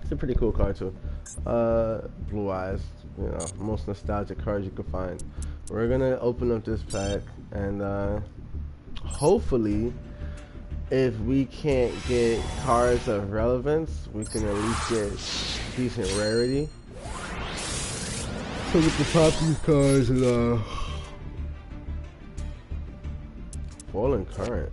Speaker 1: It's a pretty cool card too. Blue eyes, you know, most nostalgic cards you can find. We're gonna open up this pack and hopefully if we can't get cards of relevance, we can at least get decent rarity. So we can pop these cards and Fallen Current.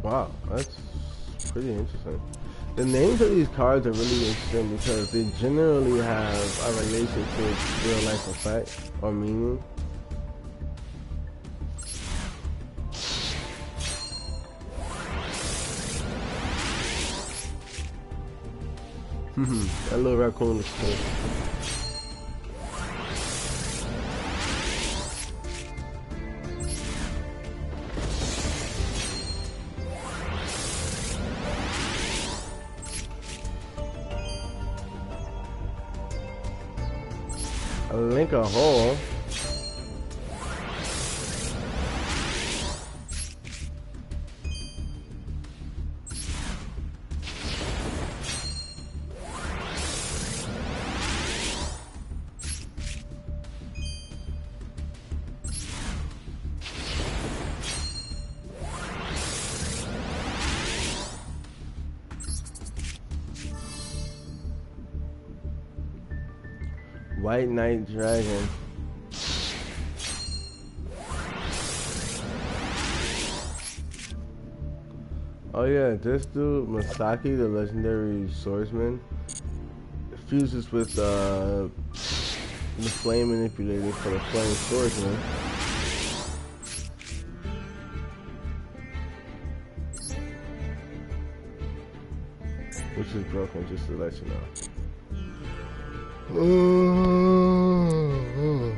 Speaker 1: Wow, that's pretty interesting. The names of these cards are really interesting because they generally have a relation to real life effect or meaning. That little raccoon is cool. Link a hole. White Knight Dragon. Oh yeah, this dude, Masaki, the legendary swordsman, fuses with the flame manipulator for the flame swordsman. Which is broken, just to let you know.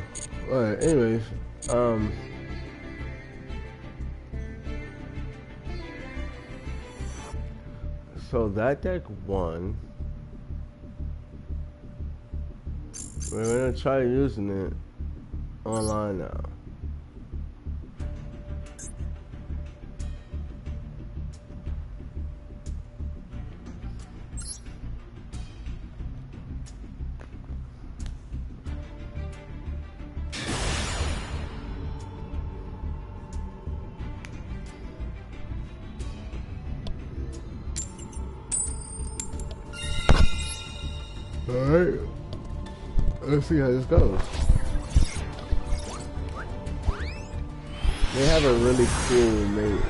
Speaker 1: Alright, anyways, so that deck won. We're gonna try using it online now. Alright, let's see how this goes. They have a really cool mate.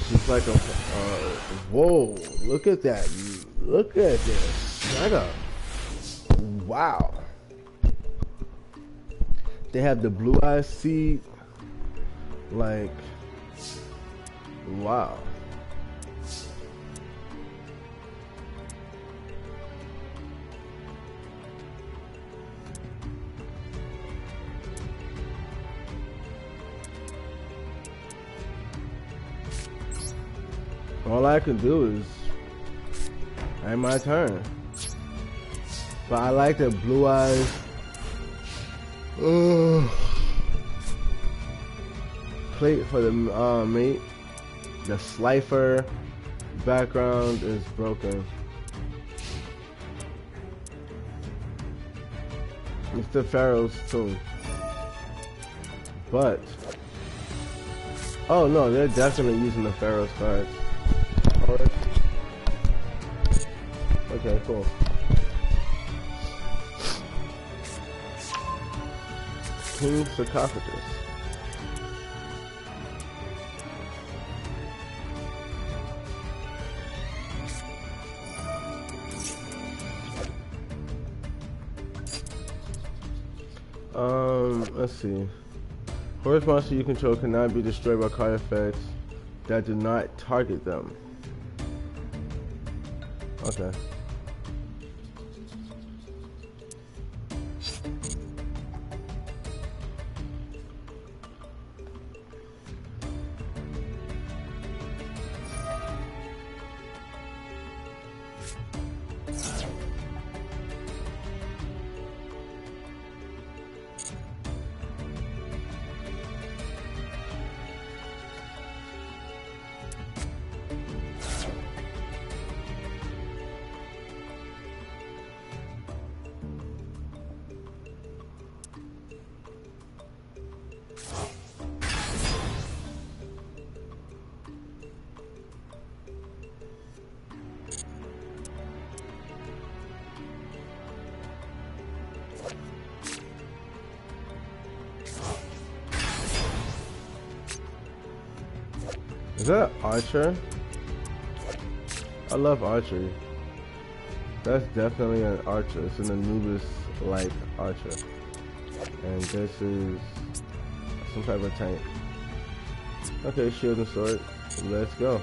Speaker 1: She's like a, whoa, look at that. Look at this. Shut up. Wow. They have the blue eyes seed. Like, wow. All I can do is end my turn. But I like the blue eyes. Plate for the mate. The Slifer background is broken. It's the Pharaoh's tomb. But oh no, they're definitely using the Pharaoh's cards. Okay, cool. King Sarcophagus. Let's see. Horse monster you control cannot be destroyed by card effects that do not target them. Okay. Is that an archer? I love archery. That's definitely an archer. It's an Anubis-like archer. And this is some type of tank. Okay, shield and sword. Let's go.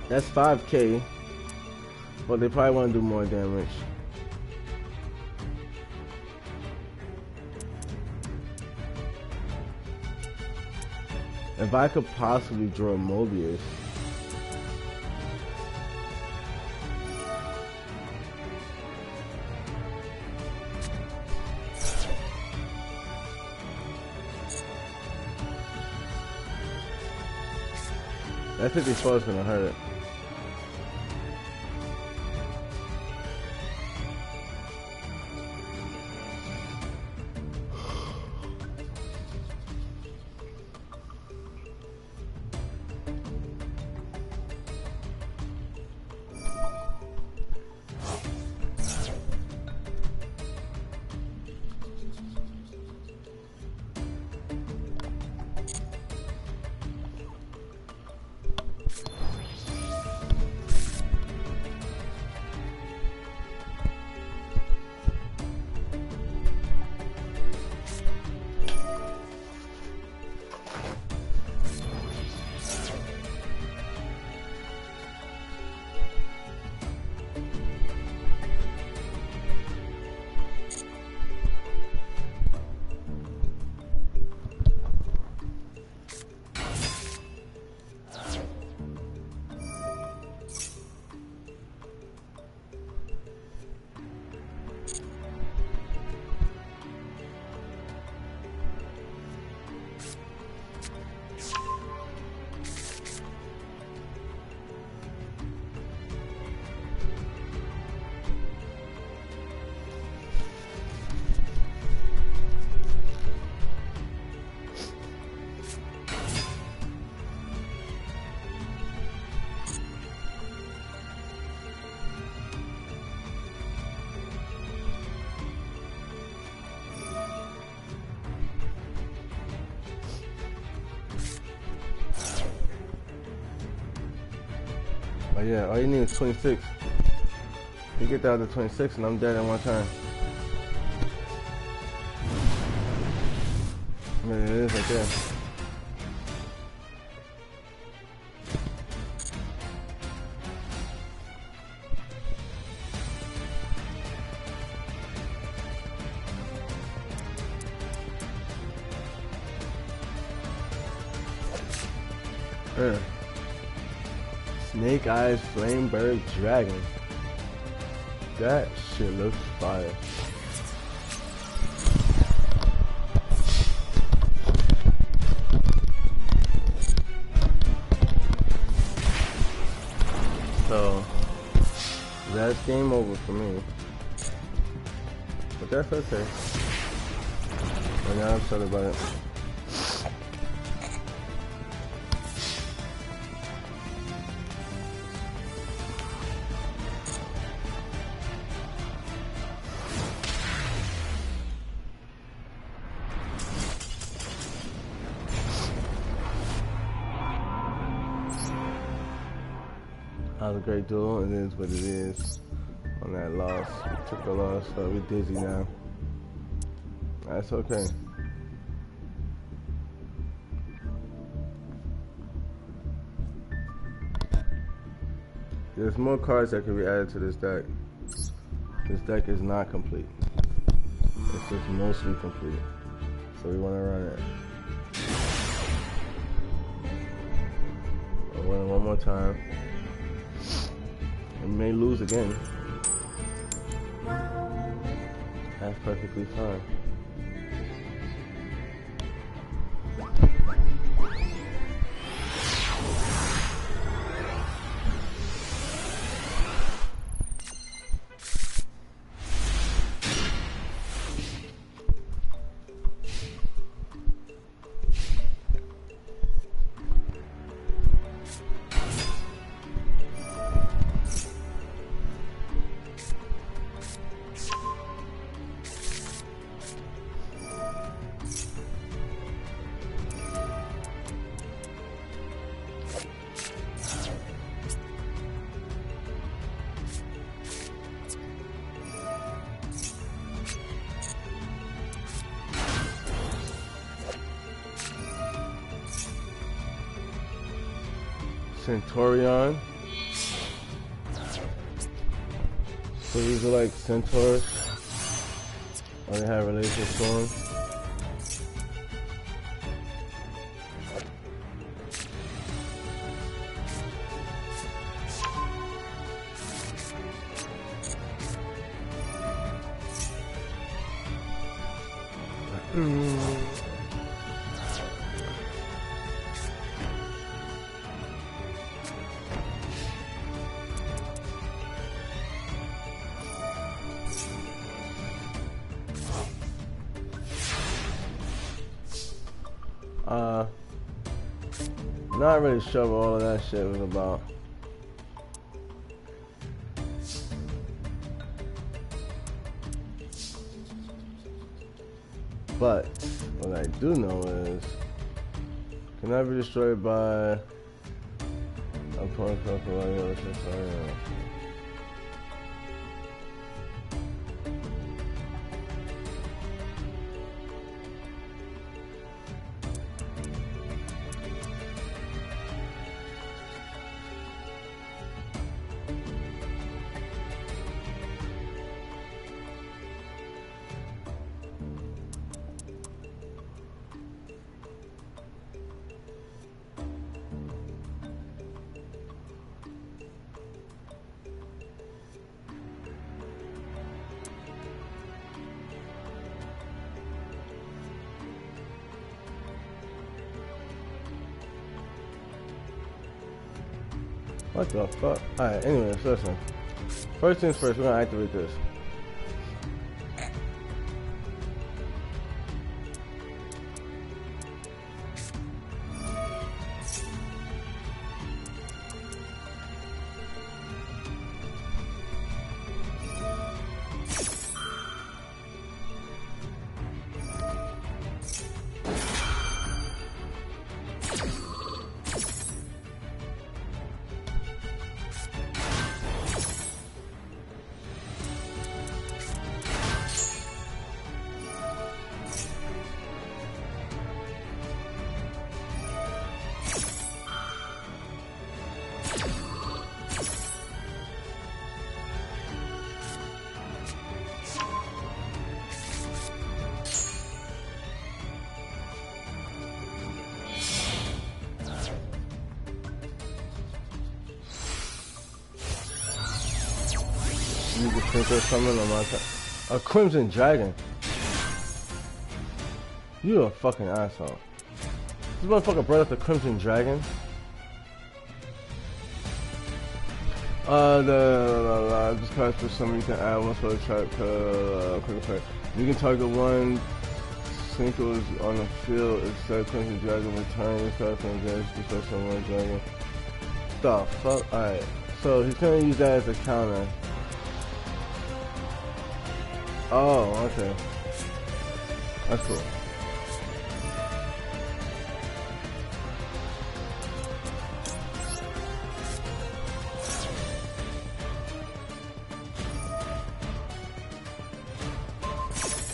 Speaker 1: That's 5k. But they probably want to do more damage. If I could possibly draw Mobius. That 54 is gonna hurt. Oh yeah, all you need is 26. You get that to 26 and I'm dead in one turn. I mean, it is right there. Snake Eyes Flamebird Dragon. That shit looks fire. So that's game over for me. But that's okay. I'm not upset about it. That was a great duel. It is what it is. On that loss, we took the loss, so we're dizzy now. That's okay. There's more cards that can be added to this deck. This deck is not complete. It's just mostly complete. So we want to run it. I'll run it one more time. We may lose again. That's perfectly fine. Centurion. So these are like centaurs. Or they have relations to them. Not really sure what all of that shit was about. But what I do know is cannot be destroyed by a point of what the fuck? Alright, anyways, listen. First things first, we're gonna activate this. use the synchro summon on my turn. A Crimson Dragon. You a fucking asshole. This motherfucker brought up the Crimson Dragon. This card for some you can add once for a trap. You can target one synchros on the field instead of Crimson Dragon. Return this card from the bench to special one dragon. The fuck? Alright. So he's gonna use that as a counter. Oh, okay. That's cool.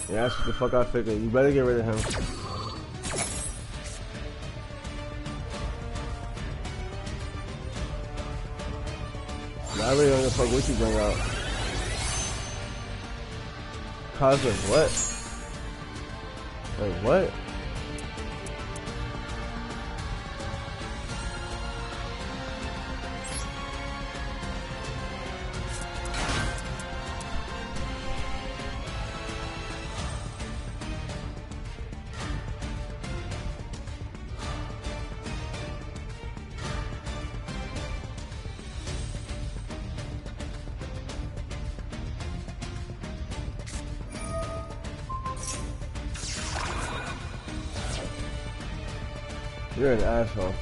Speaker 1: Yeah, that's what the fuck I figured. You better get rid of him. I really don't give a fuck what you bring out. Cosmic what? Wait, what? You're an asshole.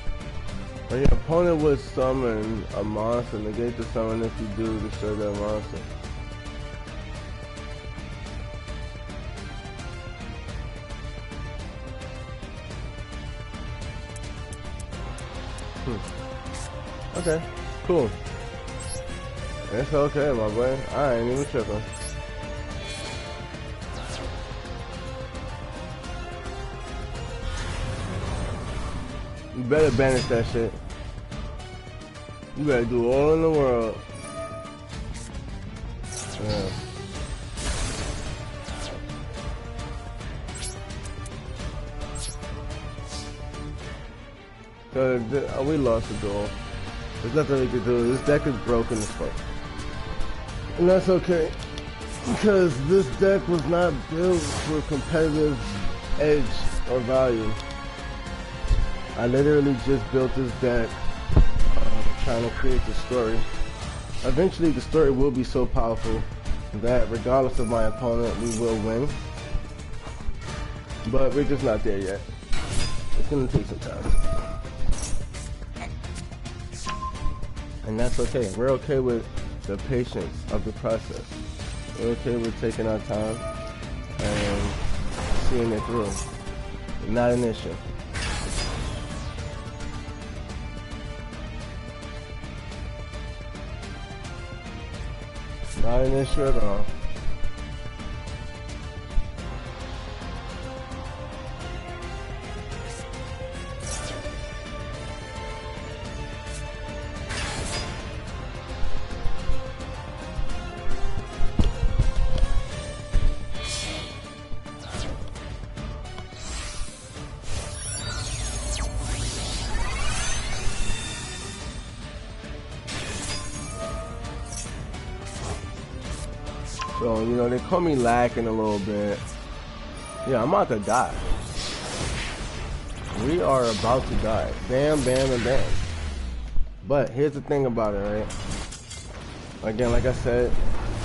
Speaker 1: When your opponent would summon a monster, negate the summon if you do, destroy that monster. Okay, cool. It's okay, my boy. I ain't even tripping. You better banish that shit. You better do all in the world. Yeah. So we lost the duel. There's nothing we can do. This deck is broken as fuck. And that's okay. Because this deck was not built for competitive edge or value. I literally just built this deck trying to create the story. Eventually the story will be so powerful that regardless of my opponent, we will win. But we're just not there yet. It's gonna take some time. And that's okay. We're okay with the patience of the process. We're okay with taking our time and seeing it through. Not an issue. Not an issue at all. So, you know, they call me lacking a little bit. Yeah, I'm about to die. We are about to die. Bam, bam, and bam. But here's the thing about it, right? Again, like I said,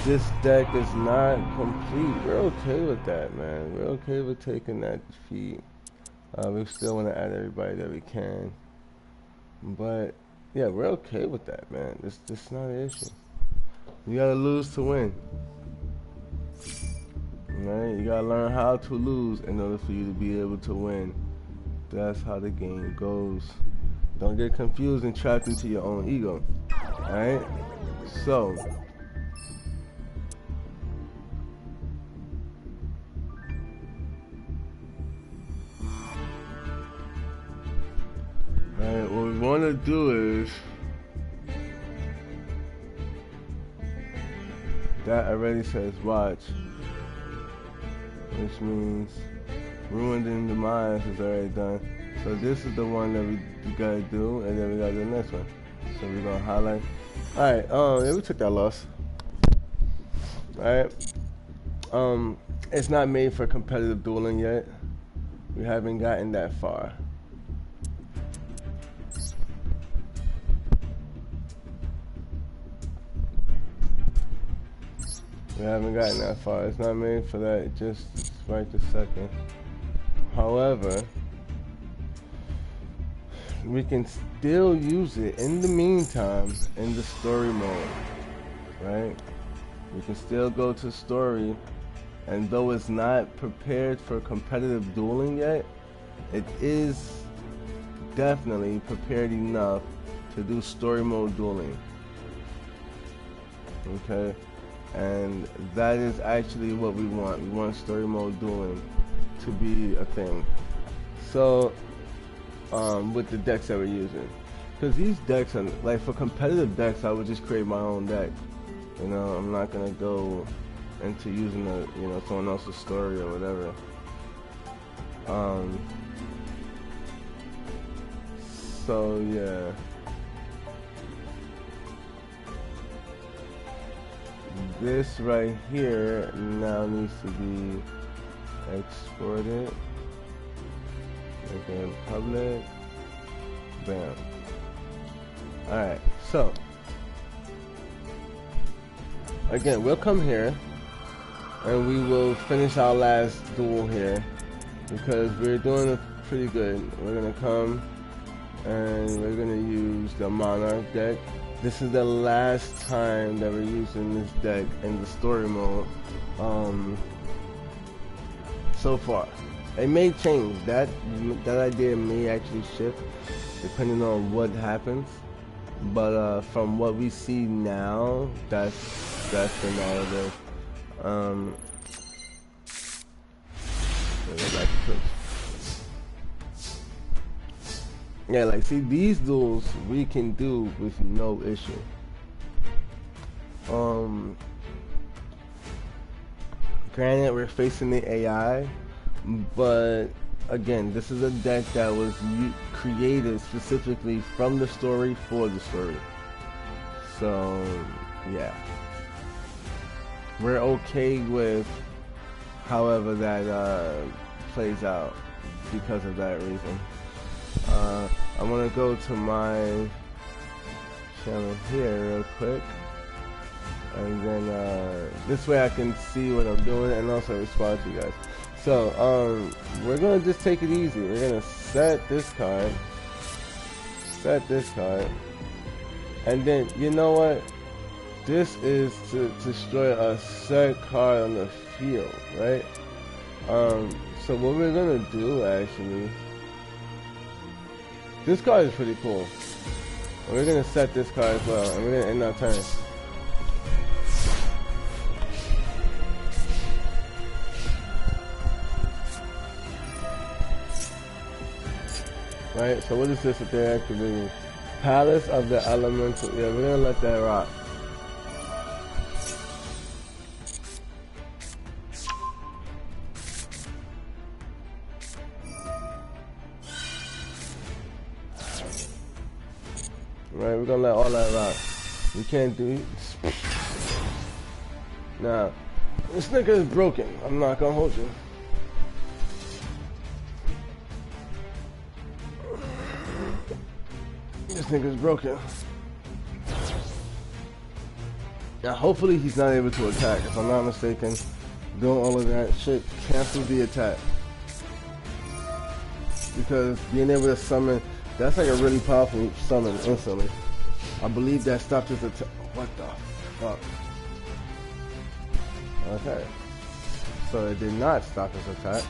Speaker 1: this deck is not complete. We're okay with that, man. We're okay with taking that defeat. We still want to add everybody that we can. But, yeah, we're okay with that, man. It's not an issue. You gotta lose to win. Right? You gotta learn how to lose in order for you to be able to win. That's how the game goes. Don't get confused and trapped into your own ego. Alright? So. Alright, what we want to do is. That already says watch. Which means ruined in demise is already done. So this is the one that we gotta do, and then we gotta do the next one. So we're gonna highlight. Alright, yeah, we took that loss. Alright? It's not made for competitive dueling yet. We haven't gotten that far. We haven't gotten that far. It's not made for that just right this second. However, we can still use it in the meantime in the story mode, right? We can still go to story, and though it's not prepared for competitive dueling yet, it is definitely prepared enough to do story mode dueling. Okay? And that is actually what we want. We want story mode dueling to be a thing. So, with the decks that we're using, because these decks are like, for competitive decks, I would just create my own deck. You know, I'm not gonna go into using someone else's story or whatever. So yeah. This right here now needs to be exported. Again, public. Bam. Alright, so again, we'll come here and we will finish our last duel here because we're doing it pretty good. We're gonna come and we're gonna use the Monarch deck. This is the last time that we're using this deck in the story mode so far. It may change. That idea may actually shift depending on what happens. But from what we see now, that's the narrative. Yeah, like, see, these duels we can do with no issue. Granted, we're facing the AI, but again, this is a deck that was created specifically from the story for the story. So, yeah. We're okay with however that plays out because of that reason. I'm gonna go to my channel here real quick, and then this way I can see what I'm doing and also respond to you guys. So we're gonna just take it easy. We're gonna set this card, and then you know what? This is to destroy a set card on the field, right? So what we're gonna do actually. This card is pretty cool. We're gonna set this card as well, and we're gonna end our turn. Right, so what is this that they're activating? Palace of the Elemental. Yeah, we're gonna let that rock. Right, we're gonna let all that rock. We can't do it. Now, this nigga is broken. I'm not gonna hold you. This nigga is broken. Now, hopefully he's not able to attack. If I'm not mistaken, doing all of that shit cancels the attack. Because being able to summon, that's like a really powerful summon instantly. I believe that stopped his attack. What the fuck? Okay. So it did not stop his attack.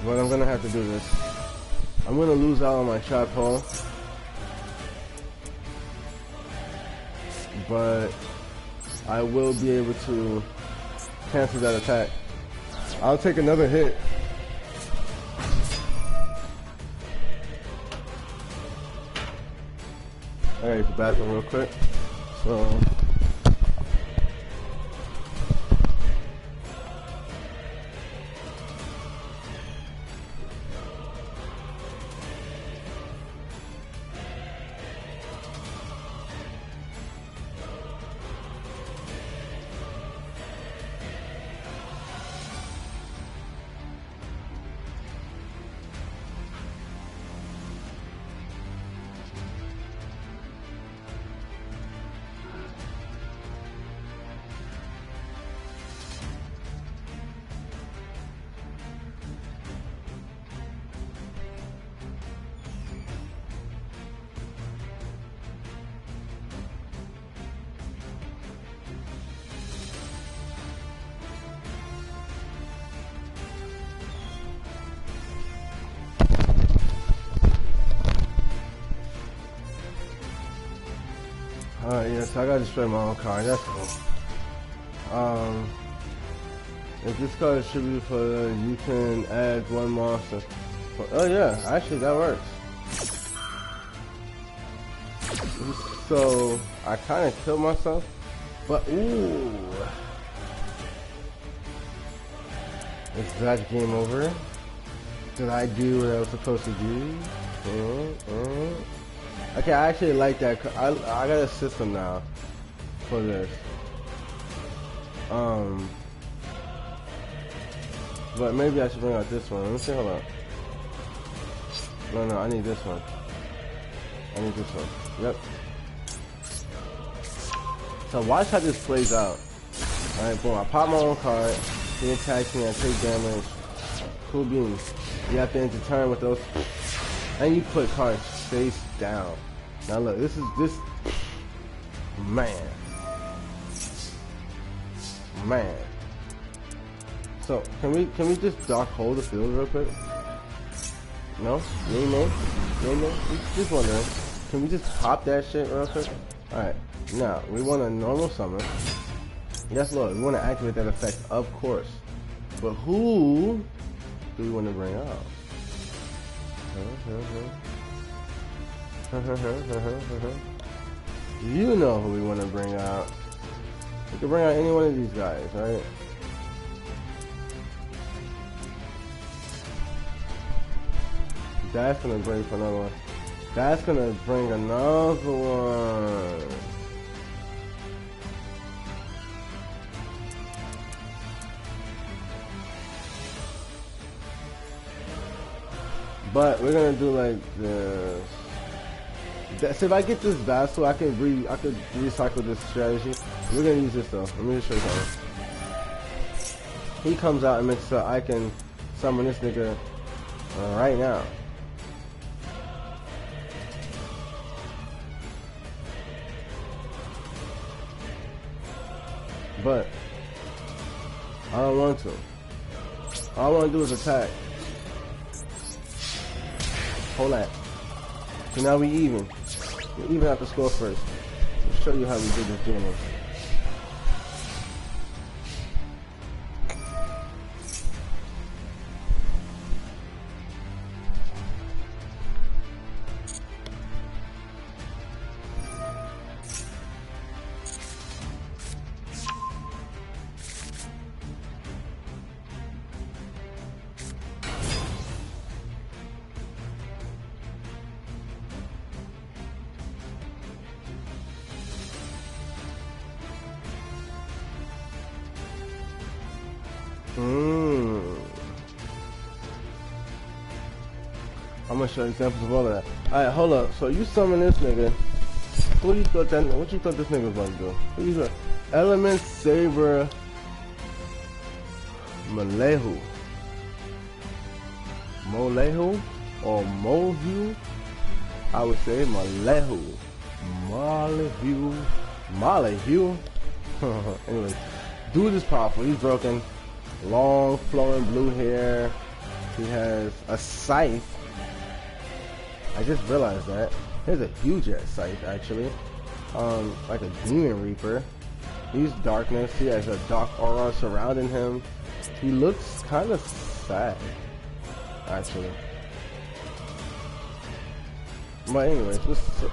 Speaker 1: Well, I'm gonna have to do this. I'm gonna lose out on my shot pole. But I will be able to cancel that attack. I'll take another hit. Alright, the bathroom real quick. So so I gotta destroy my own card. That's cool. If this card is distributed for, you can add one monster. Oh yeah, actually that works. So I kind of killed myself, but ooh, is that game over? Did I do what I was supposed to do? Okay, I actually like that. I got a system now for this. But maybe I should bring out this one. Let me see. Hold on. No, I need this one. I need this one. Yep. So watch how this plays out. Alright, boom. I pop my own card. He attacks me. I take damage. Cool beans. You have to end the turn with those. And you put cards face down. Now look, this. Man. So can we just dark hold the field real quick? No? You ain't know? Just wondering. Can we just pop that shit real quick? Alright. Now, we want a normal summon. Yes, Lord, we want to activate that effect, of course. But who do we want to bring out? You know who we want to bring out. We can bring out any one of these guys, right? That's gonna bring for another one. That's gonna bring another one. But we're gonna do like this. So if I get this Vassal, I could recycle this strategy. We're gonna use this though. Let me just show you something. He comes out and makes so I can summon this nigga right now. But I don't want to. All I want to do is attack. Hold that. So now we even. We even have to score first. I'll show you how we did this damage. I'm gonna show examples of all of that. Alright, hold up. So you summon this nigga. What you thought this nigga was about to do? What you thought? Element Saber Malehu. Molehu or Mohu? I would say Malehu. Malehu. Anyways, dude is powerful. He's broken. Long flowing blue hair. He has a scythe. I just realized that. There's a huge ass scythe actually. Like a demon reaper. He's darkness. He has a dark aura surrounding him. He looks kind of sad actually. But anyways,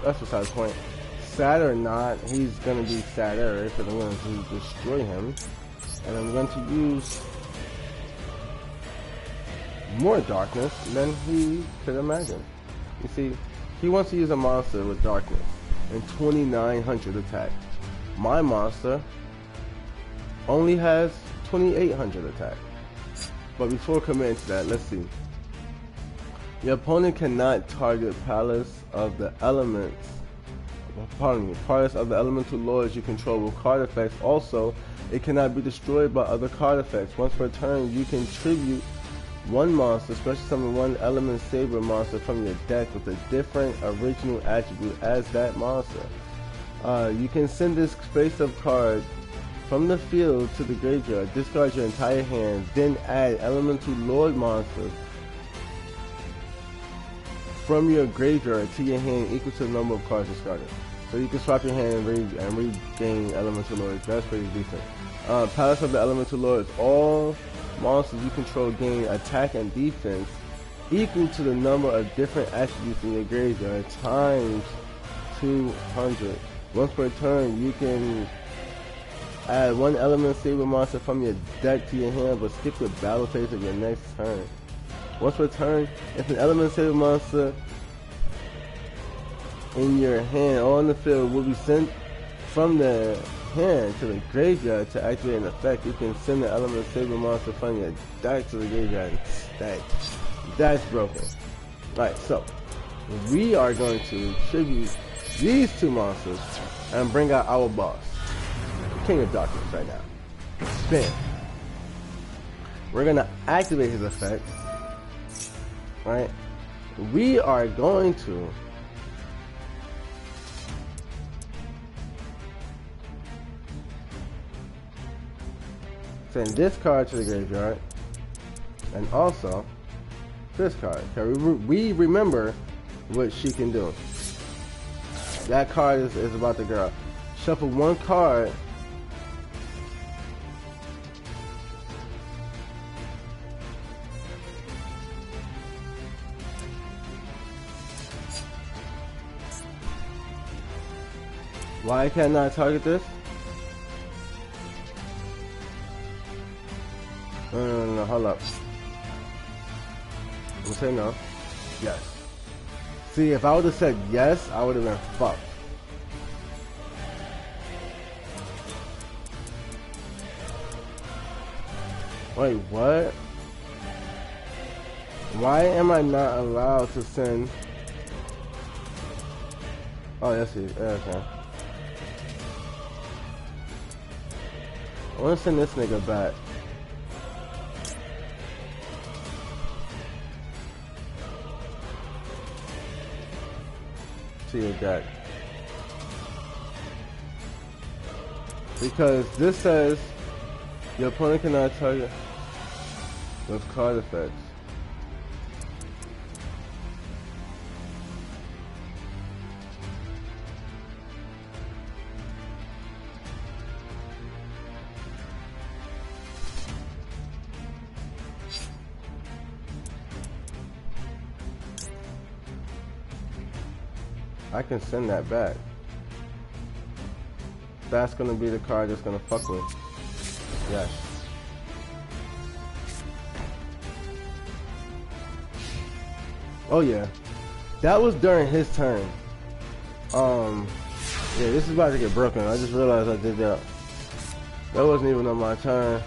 Speaker 1: that's besides the point. Sad or not, he's gonna be sadder because I'm going to destroy him. And I'm going to use more darkness than he could imagine. You see, he wants to use a monster with darkness and 2,900 attack. My monster only has 2,800 attack. But before committing to that, let's see. Your opponent cannot target Palace of the Elements. Palace of the Elemental Lords you control with card effects. Also, it cannot be destroyed by other card effects. Once per turn, you can tribute one monster, special summon one Element Saber monster from your deck with a different original attribute as that monster. You can send this face-up card from the field to the graveyard, discard your entire hand, then add Elemental Lord monsters from your graveyard to your hand equal to the number of cards discarded. So So you can swap your hand and regain Elemental Lords. That's pretty decent. Palace of the Elemental Lords. All monsters you control gain attack and defense equal to the number of different attributes in your graveyard times 200. Once per turn, you can add one element saber monster from your deck to your hand, but skip the battle phase of your next turn. Once per turn, if an element saber monster in your hand or on the field will be sent from the hand to the graveyard to activate an effect, you can send the element saber monster from your deck to the graveyard instead. That's broken. Alright, so we are going to tribute these two monsters and bring out our boss, King of Darkness, right now. Spin. We're gonna activate his effect. Right? We are going to send this card to the graveyard and also this card. We remember what she can do. That card is about the girl. Shuffle one card. Why can't I target this? No, hold up. I'm gonna say no. Yes. See, if I would have said yes, I would have been fucked. Wait, what? Why am I not allowed to send? Oh, yes, okay. I want to send this nigga back. To your deck. Because this says your opponent cannot target with card effects. I can send that back. That's gonna be the card that's gonna fuck with. Yes. Oh yeah. That was during his turn. Yeah, this is about to get broken. I just realized I did that. That wasn't even on my turn.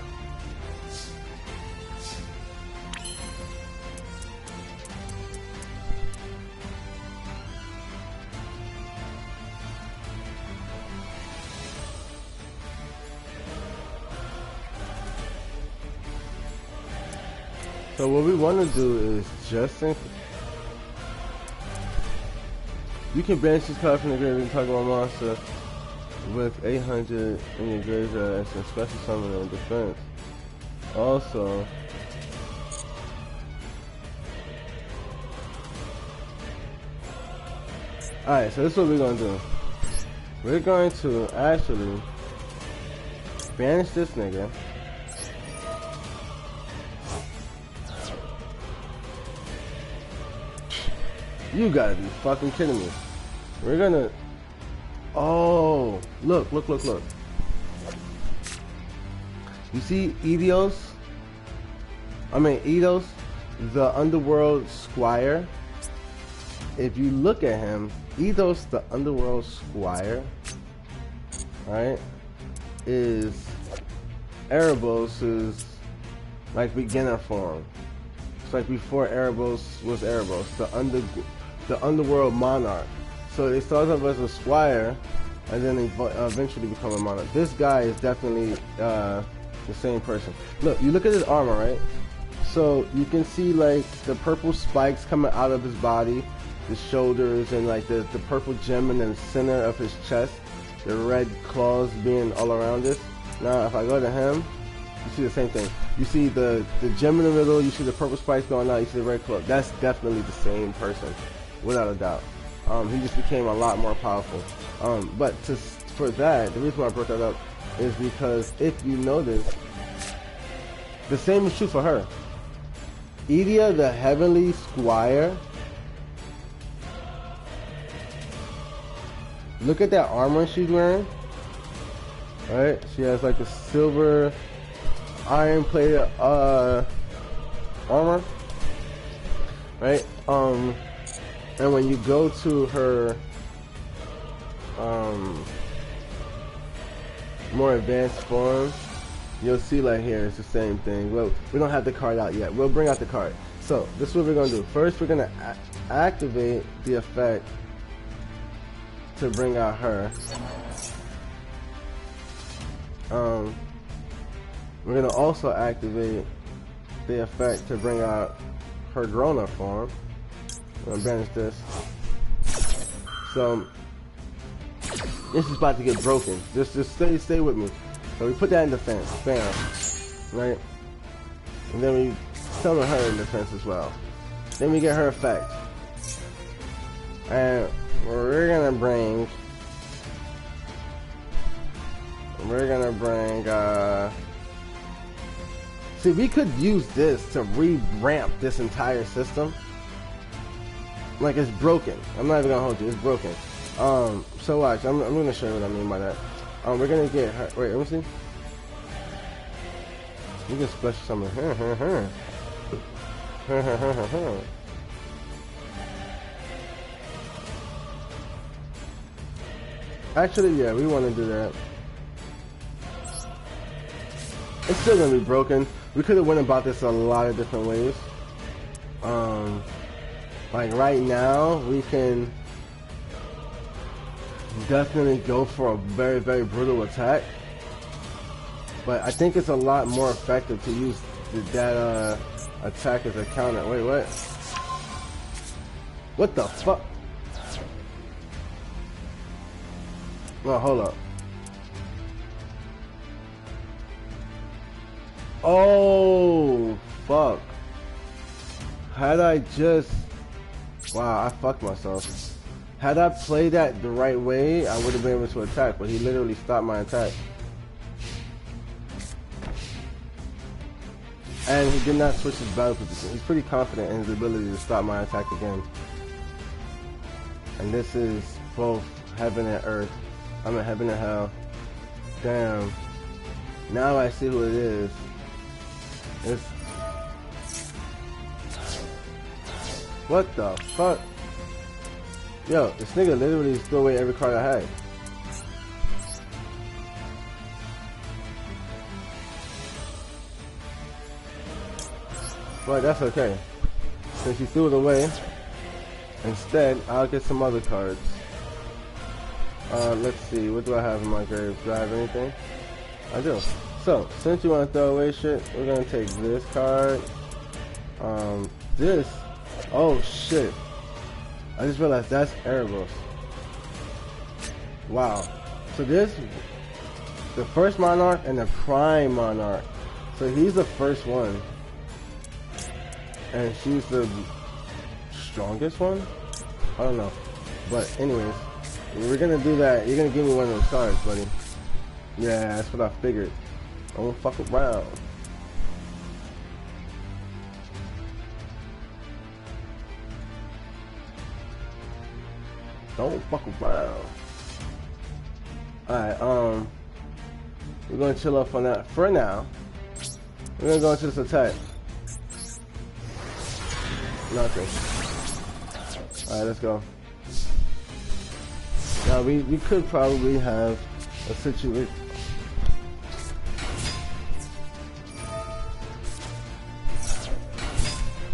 Speaker 1: So what we want to do is just you can banish this card from the graveyard and target one monster with 800 in your graveyard and special summon and defense. Also, alright, so this is what we're going to do. We're going to actually banish this nigga. You gotta be fucking kidding me. We're gonna... Oh, look. You see Eidos, the Underworld Squire? If you look at him, Eidos, the Underworld Squire, right, is Erebos' like beginner form. It's like before Erebos was Erebos, the Underworld Monarch. So they start off as a Squire, and then they eventually become a Monarch. This guy is definitely the same person. Look, you look at his armor, right? So you can see like the purple spikes coming out of his body, the shoulders, and like the purple gem in the center of his chest, the red claws being all around it. Now if I go to him, you see the same thing. You see the gem in the middle, you see the purple spikes going out, you see the red claw. That's definitely the same person, without a doubt. he just became a lot more powerful. But for that, the reason why I brought that up is because if you notice, the same is true for her. Edea, the Heavenly Squire. Look at that armor she's wearing. Right? She has like a silver iron-plated armor. Right? And when you go to her more advanced form, you'll see like here it's the same thing. Well, we don't have the card out yet. We'll bring out the card. So this is what we're gonna do. First, we're gonna activate the effect to bring out her. We're gonna also activate the effect to bring out her grown-up form. I'm gonna banish this. So this is about to get broken. Just stay with me. So we put that in defense, bam, right? And then we summon her in defense as well. Then we get her effect, and we're gonna bring see, we could use this to re-ramp this entire system. Like, it's broken. I'm not even gonna hold you, it's broken. So watch, I'm gonna show you what I mean by that. We're gonna get her, wait, let me see. You can splash something. Actually, yeah, we want to do that. It's still gonna be broken. We could have went about this a lot of different ways. Like right now, we can definitely go for a very, very brutal attack. But I think it's a lot more effective to use that attack as a counter. Wait, what? What the fuck? No, hold up. Oh, fuck. Had I just... Wow, I fucked myself. Had I played that the right way, I would have been able to attack, but he literally stopped my attack. And he did not switch his battle position. He's pretty confident in his ability to stop my attack again. And this is both heaven and earth. I'm in heaven and hell. Damn. Now I see who it is. It's... What the fuck? Yo, this nigga literally threw away every card I had. But that's okay. Since he threw it away, instead, I'll get some other cards. Let's see, what do I have in my grave? Do I have anything? I do. So, since you want to throw away shit, we're gonna take this card. This. Oh shit. I just realized that's Erebos. Wow. So this, the first Monarch and the Prime Monarch. So he's the first one. And she's the strongest one? I don't know. But anyways, we're gonna do that. You're gonna give me one of those cards, buddy. Yeah, that's what I figured. I won't fuck around. Don't fuck around. Alright, we're gonna chill off on that for now. We're gonna go into this attack. Nothing. Alright, let's go. Now we could probably have a situation.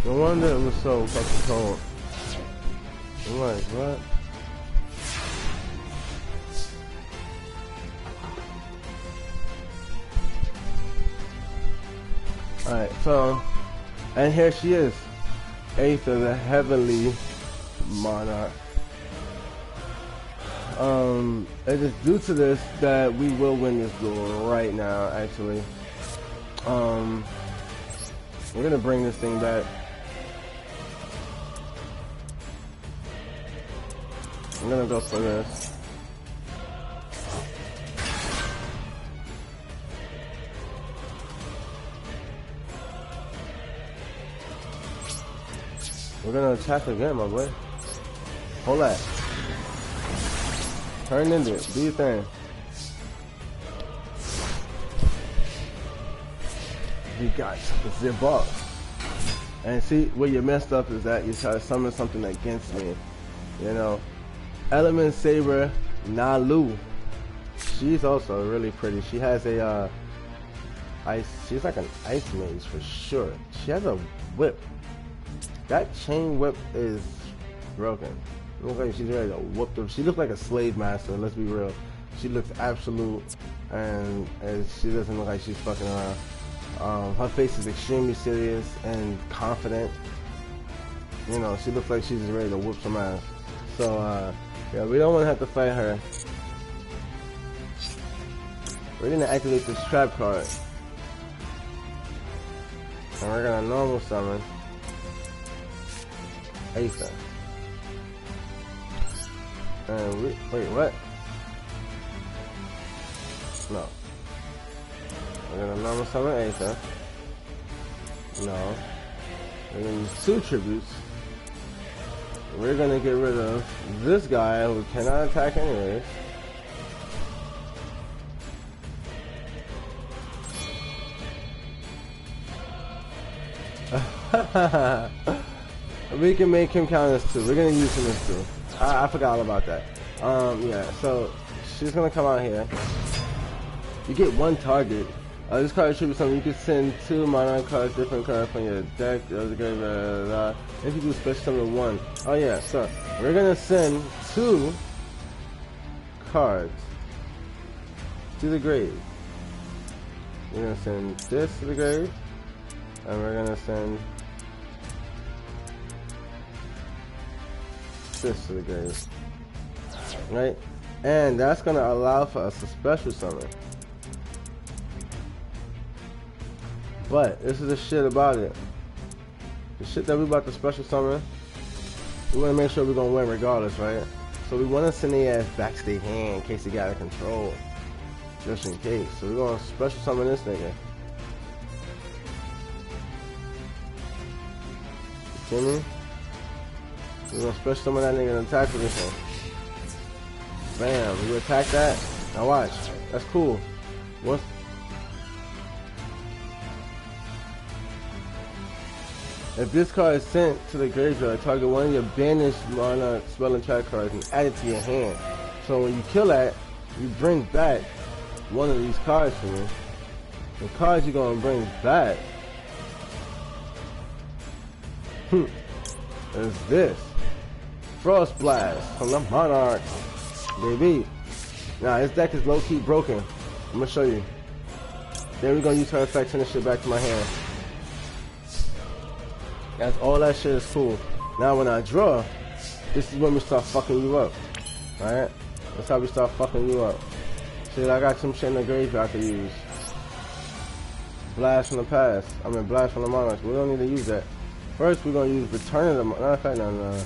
Speaker 1: No wonder it was so fucking cold. I'm like, what? Alright, so, and here she is. 8th of the Heavenly Monarch. It is due to this that we will win this duel right now, actually. We're gonna bring this thing back. I'm gonna go for this. We're gonna attack again, my boy. Hold that. Turn into it. Do your thing. You got zip up. And see, where you messed up is that you try to summon something against me. You know, Element Saber Nalu. She's also really pretty. She has a ice. She's like an ice mage for sure. She has a whip. That chain whip is broken. It looks like she's ready to whoop them. She looks like a slave master. Let's be real. She looks absolute, and she doesn't look like she's fucking around. Her face is extremely serious and confident. You know, she looks like she's ready to whoop some ass. So, yeah, we don't want to have to fight her. We're gonna activate this trap card. And we're gonna normal summon Aether. And we, wait, what? No. We're gonna normal summon Aether. No. We're gonna use 2 tributes. We're gonna get rid of this guy who cannot attack anyways. We can make him count as 2. We're gonna use him as 2. I forgot all about that. Yeah, so she's gonna come out here. You get 1 target. This card attributes something. You can send 2 Monarch cards, different cards from your deck. If you do special summon 1. Oh yeah, so we're gonna send 2 cards to the grave. We're gonna send this to the grave, and we're gonna send this to the grave. Right? And that's gonna allow for us to special summon. But this is the shit about it. The shit that we about to special summon, we want to make sure we're gonna win regardless, right? So we want to send the ass back to their hand in case they got out of control, just in case. So we're gonna special summon this nigga. You feel me? We're gonna special summon that nigga and attack with this one. Bam! You attack that. Now watch. That's cool. What's if this card is sent to the graveyard, target one of your banished Monarch spell and trap cards and add it to your hand. So when you kill that, you bring back one of these cards for me. The cards you're gonna bring back is this. Frost Blast from the Monarch. Baby. Now this deck is low-key broken. I'm gonna show you. Then we're gonna use her effect, send this shit back to my hand. That's all that shit is cool. Now when I draw, this is when we start fucking you up. Alright? That's how we start fucking you up. See, I got some shit in the graveyard I could use. Blast from the past. I mean blast from the Monarchs. We don't need to use that. First we're gonna use Return of the Monarchs. No.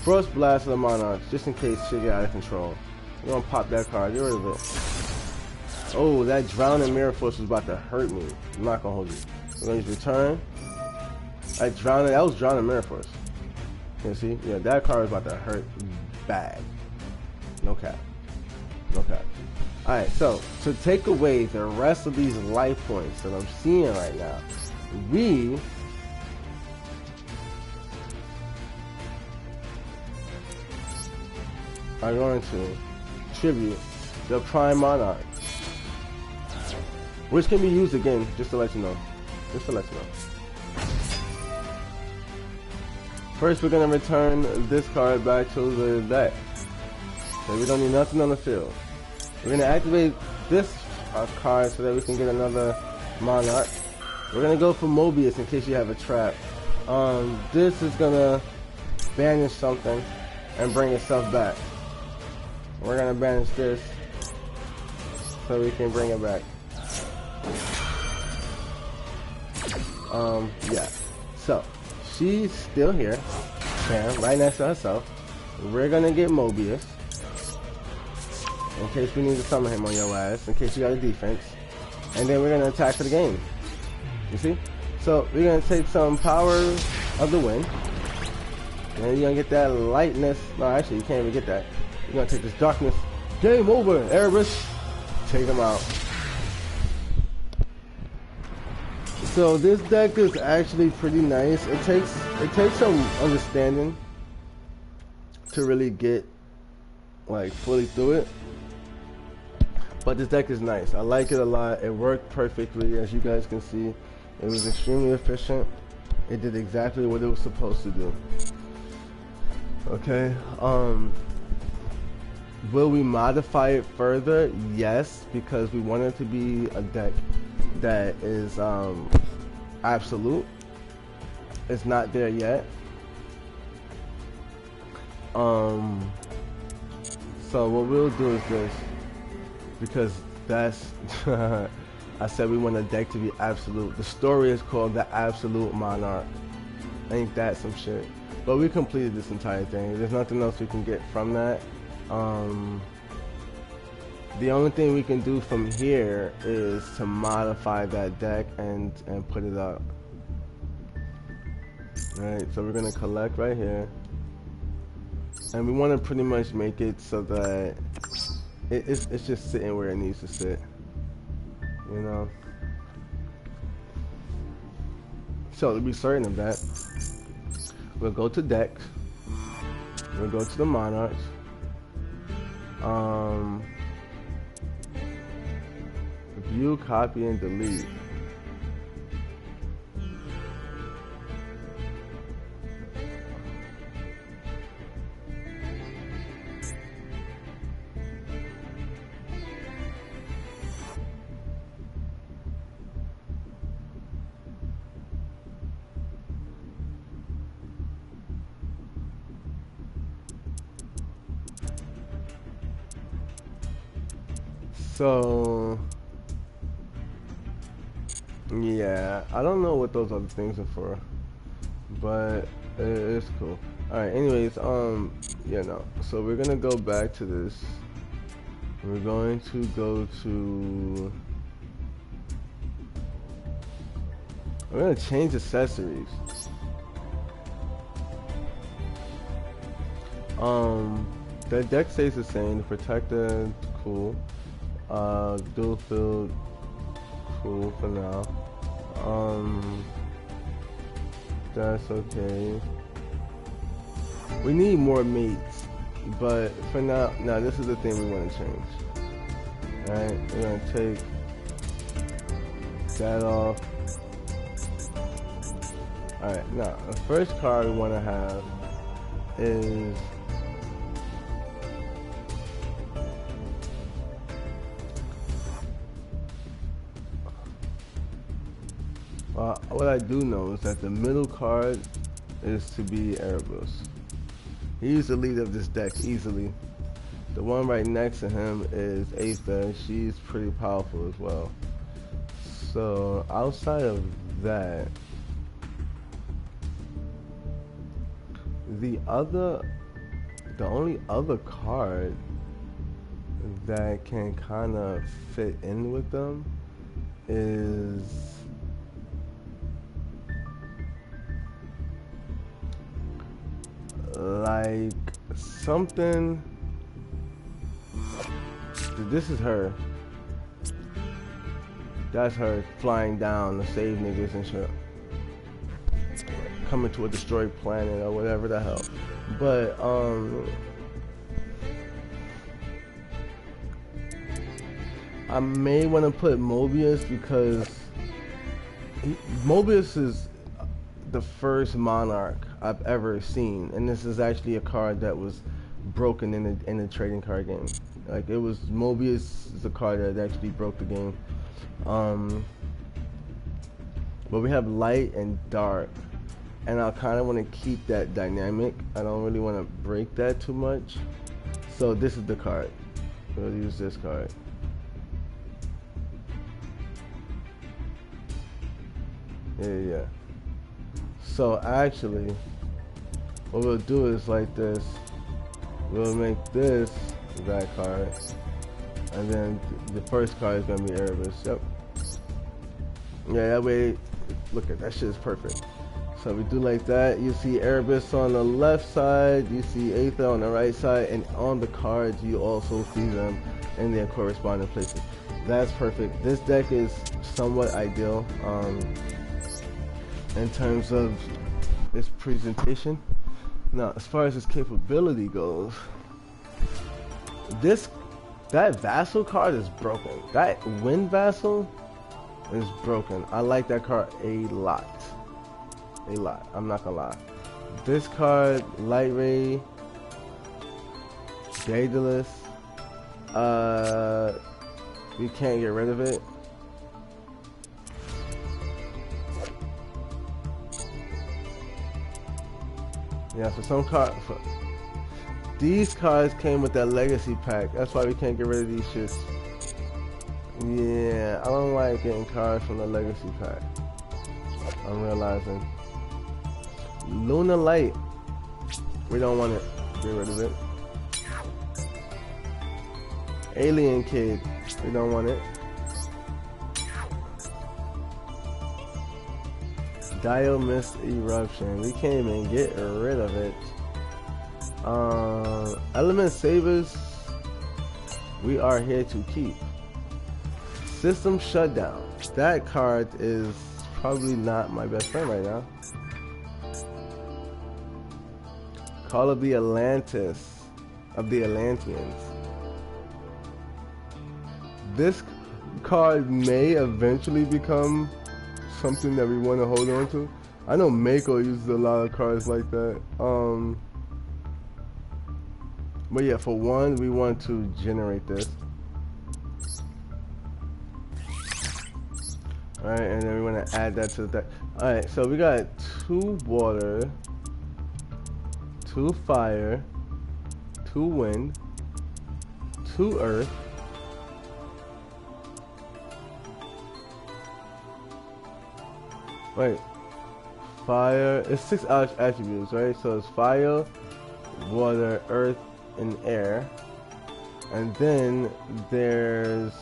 Speaker 1: First Blast of the Monarchs, just in case shit get out of control. We're gonna pop that card, get rid of it. Oh, that Drowning Mirror Force was about to hurt me. I'm not gonna hold you. We're gonna use Return. That was Drowning Mirror Force. You see? Yeah, that card is about to hurt bad. No cap. No cap. Alright, so to take away the rest of these life points that I'm seeing right now, we are going to tribute the Prime Monarch, which can be used again, just to let you know. Just to let you know. First, we're going to return this card back to the deck. So we don't need nothing on the field. We're going to activate this card so that we can get another Monarch. We're going to go for Mobius in case you have a trap. This is going to banish something and bring itself back. We're going to banish this so we can bring it back. Yeah. So, she's still here. Bam, right next to herself. We're going to get Mobius. in case we need to summon him on your ass, in case you got a defense. And then we're gonna attack for the game. You see? So we're gonna take some power of the wind. And you're gonna get that lightness. No, actually you can't even get that. You're gonna take this darkness. Game over, Erebus. Take him out. So this deck is actually pretty nice. It takes some understanding to really get like fully through it. But this deck is nice. I like it a lot. It worked perfectly, as you guys can see. It was extremely efficient. It did exactly what it was supposed to do. Okay. Will we modify it further? Yes, because we want it to be a deck that is absolute. It's not there yet. So what we'll do is this, because that's I said we want a deck to be absolute. The story is called the Absolute Monarch. Ain't that some shit? But we completed this entire thing. There's nothing else we can get from that. The only thing we can do from here is to modify that deck and put it up. Right, so we're gonna collect right here, and we want to pretty much make it so that it's just sitting where it needs to sit, you know. So to be certain of that, we'll go to decks. We'll go to the monarchs. View, copy, and delete. So yeah, I don't know what those other things are for, but it's cool. Alright, anyways, you know, so we're gonna go back to this. We're going to go to, we're gonna change accessories. The deck stays the same. The protector, cool. Dual field, cool for now. That's okay. We need more mates, but for now, this is the thing we want to change. Alright, we're gonna take that off. Alright, now the first card we want to have is what I do know is that the middle card is to be Erebus. He's the leader of this deck easily. The one right next to him is Aether. She's pretty powerful as well. So outside of that, the only other card that can kind of fit in with them is like something. This is her. That's her flying down to save niggas and shit. Coming to a destroyed planet or whatever the hell. But I may want to put Mobius because Mobius is the first monarch I've ever seen, and this is actually a card that was broken in the trading card game. Like, it was Mobius is the card that actually broke the game. But we have light and dark, and I kind of want to keep that dynamic. I don't really want to break that too much. So this is the card. We'll use this card. Yeah. So actually, what we'll do is like this. We'll make this that card, And then the first card is gonna be Erebus. Yep. Yeah, that way, look at that shit is perfect. So we do like that. You see Erebus on the left side, you see Aether on the right side, and on the cards you also see them in their corresponding places. That's perfect. This deck is somewhat ideal in terms of its presentation. Now, as far as its capability goes, that Vassal card is broken. That Wind Vassal is broken. I like that card a lot. A lot. I'm not gonna lie. This card, Light Ray, Daedalus, we can't get rid of it. Yeah, for some cards, these cards came with that legacy pack. That's why we can't get rid of these shits. Yeah, I don't like getting cards from the legacy pack. I'm realizing. Luna Light. We don't want it. Get rid of it. Alien Kid. We don't want it. Dio Mist Eruption. We can't even get rid of it. Element Sabers. We are here to keep. System Shutdown. That card is probably not my best friend right now. Call of the Atlantis, of the Atlanteans. This card may eventually become something that we want to hold on to. I know Mako uses a lot of cards like that. But yeah, for one, we want to generate this. Alright, and then we want to add that to the deck. Alright, so we got 2 water, 2 fire, 2 wind, 2 earth, wait, fire, it's 6 attributes, right? So it's fire, water, earth, and air. And then there's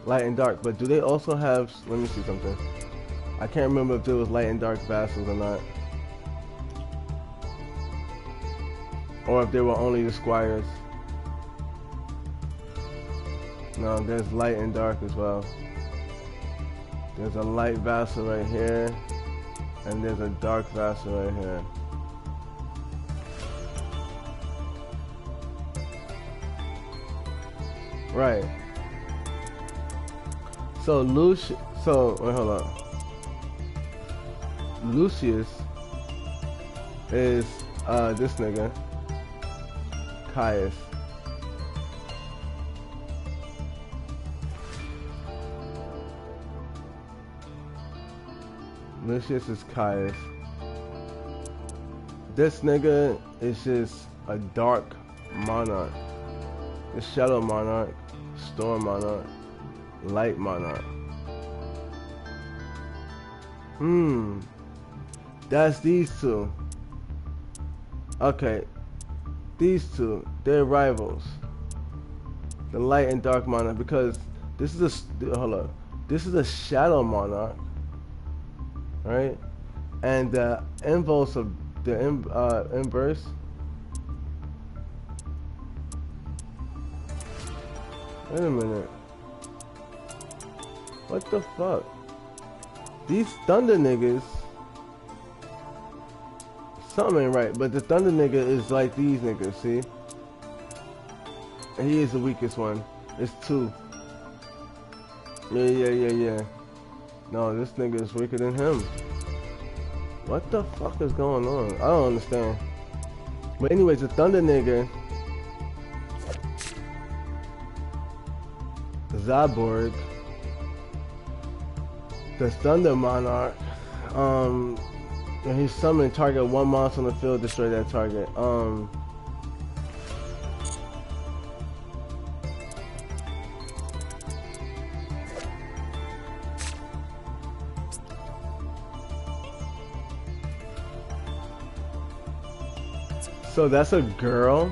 Speaker 1: light and dark, but do they also have, let me see something. I can't remember if there was light and dark vassals or not. Or if they were only the squires. No, there's light and dark as well. There's a light vassal right here, and there's a dark vassal right here. Right. So wait, hold on. Lucius is this nigga, Caius. Lucius is Caius. This nigga is just a dark monarch. The shadow monarch, storm monarch, light monarch. That's these two. Okay, these two, they're rivals. The light and dark monarch, because this is a hold up. This is a shadow monarch, right? And the inverse of the inverse. Wait a minute. What the fuck? These thunder niggas. Something ain't right, but the thunder nigga is like these niggas, see? And he is the weakest one. It's 2. Yeah. No, this nigga is weaker than him. What the fuck is going on? I don't understand. But anyways, the thunder nigga, Zaborg, the thunder monarch, and he's summoning target 1 monster on the field, destroy that target. So that's a girl.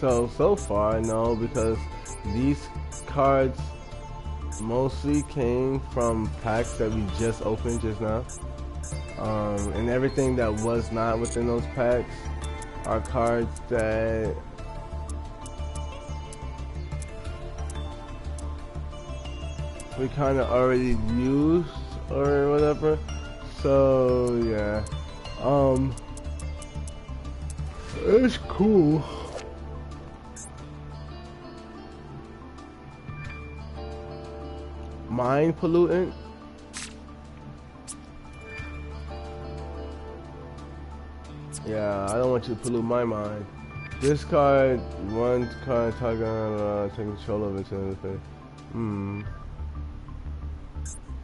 Speaker 1: So far, no, because these cards mostly came from packs that we just opened just now. And everything that was not within those packs are cards that we kind of already used or whatever. So yeah, it's cool. Mind pollutant. Yeah, I don't want you to pollute my mind. This card, one card taking control of it to anything.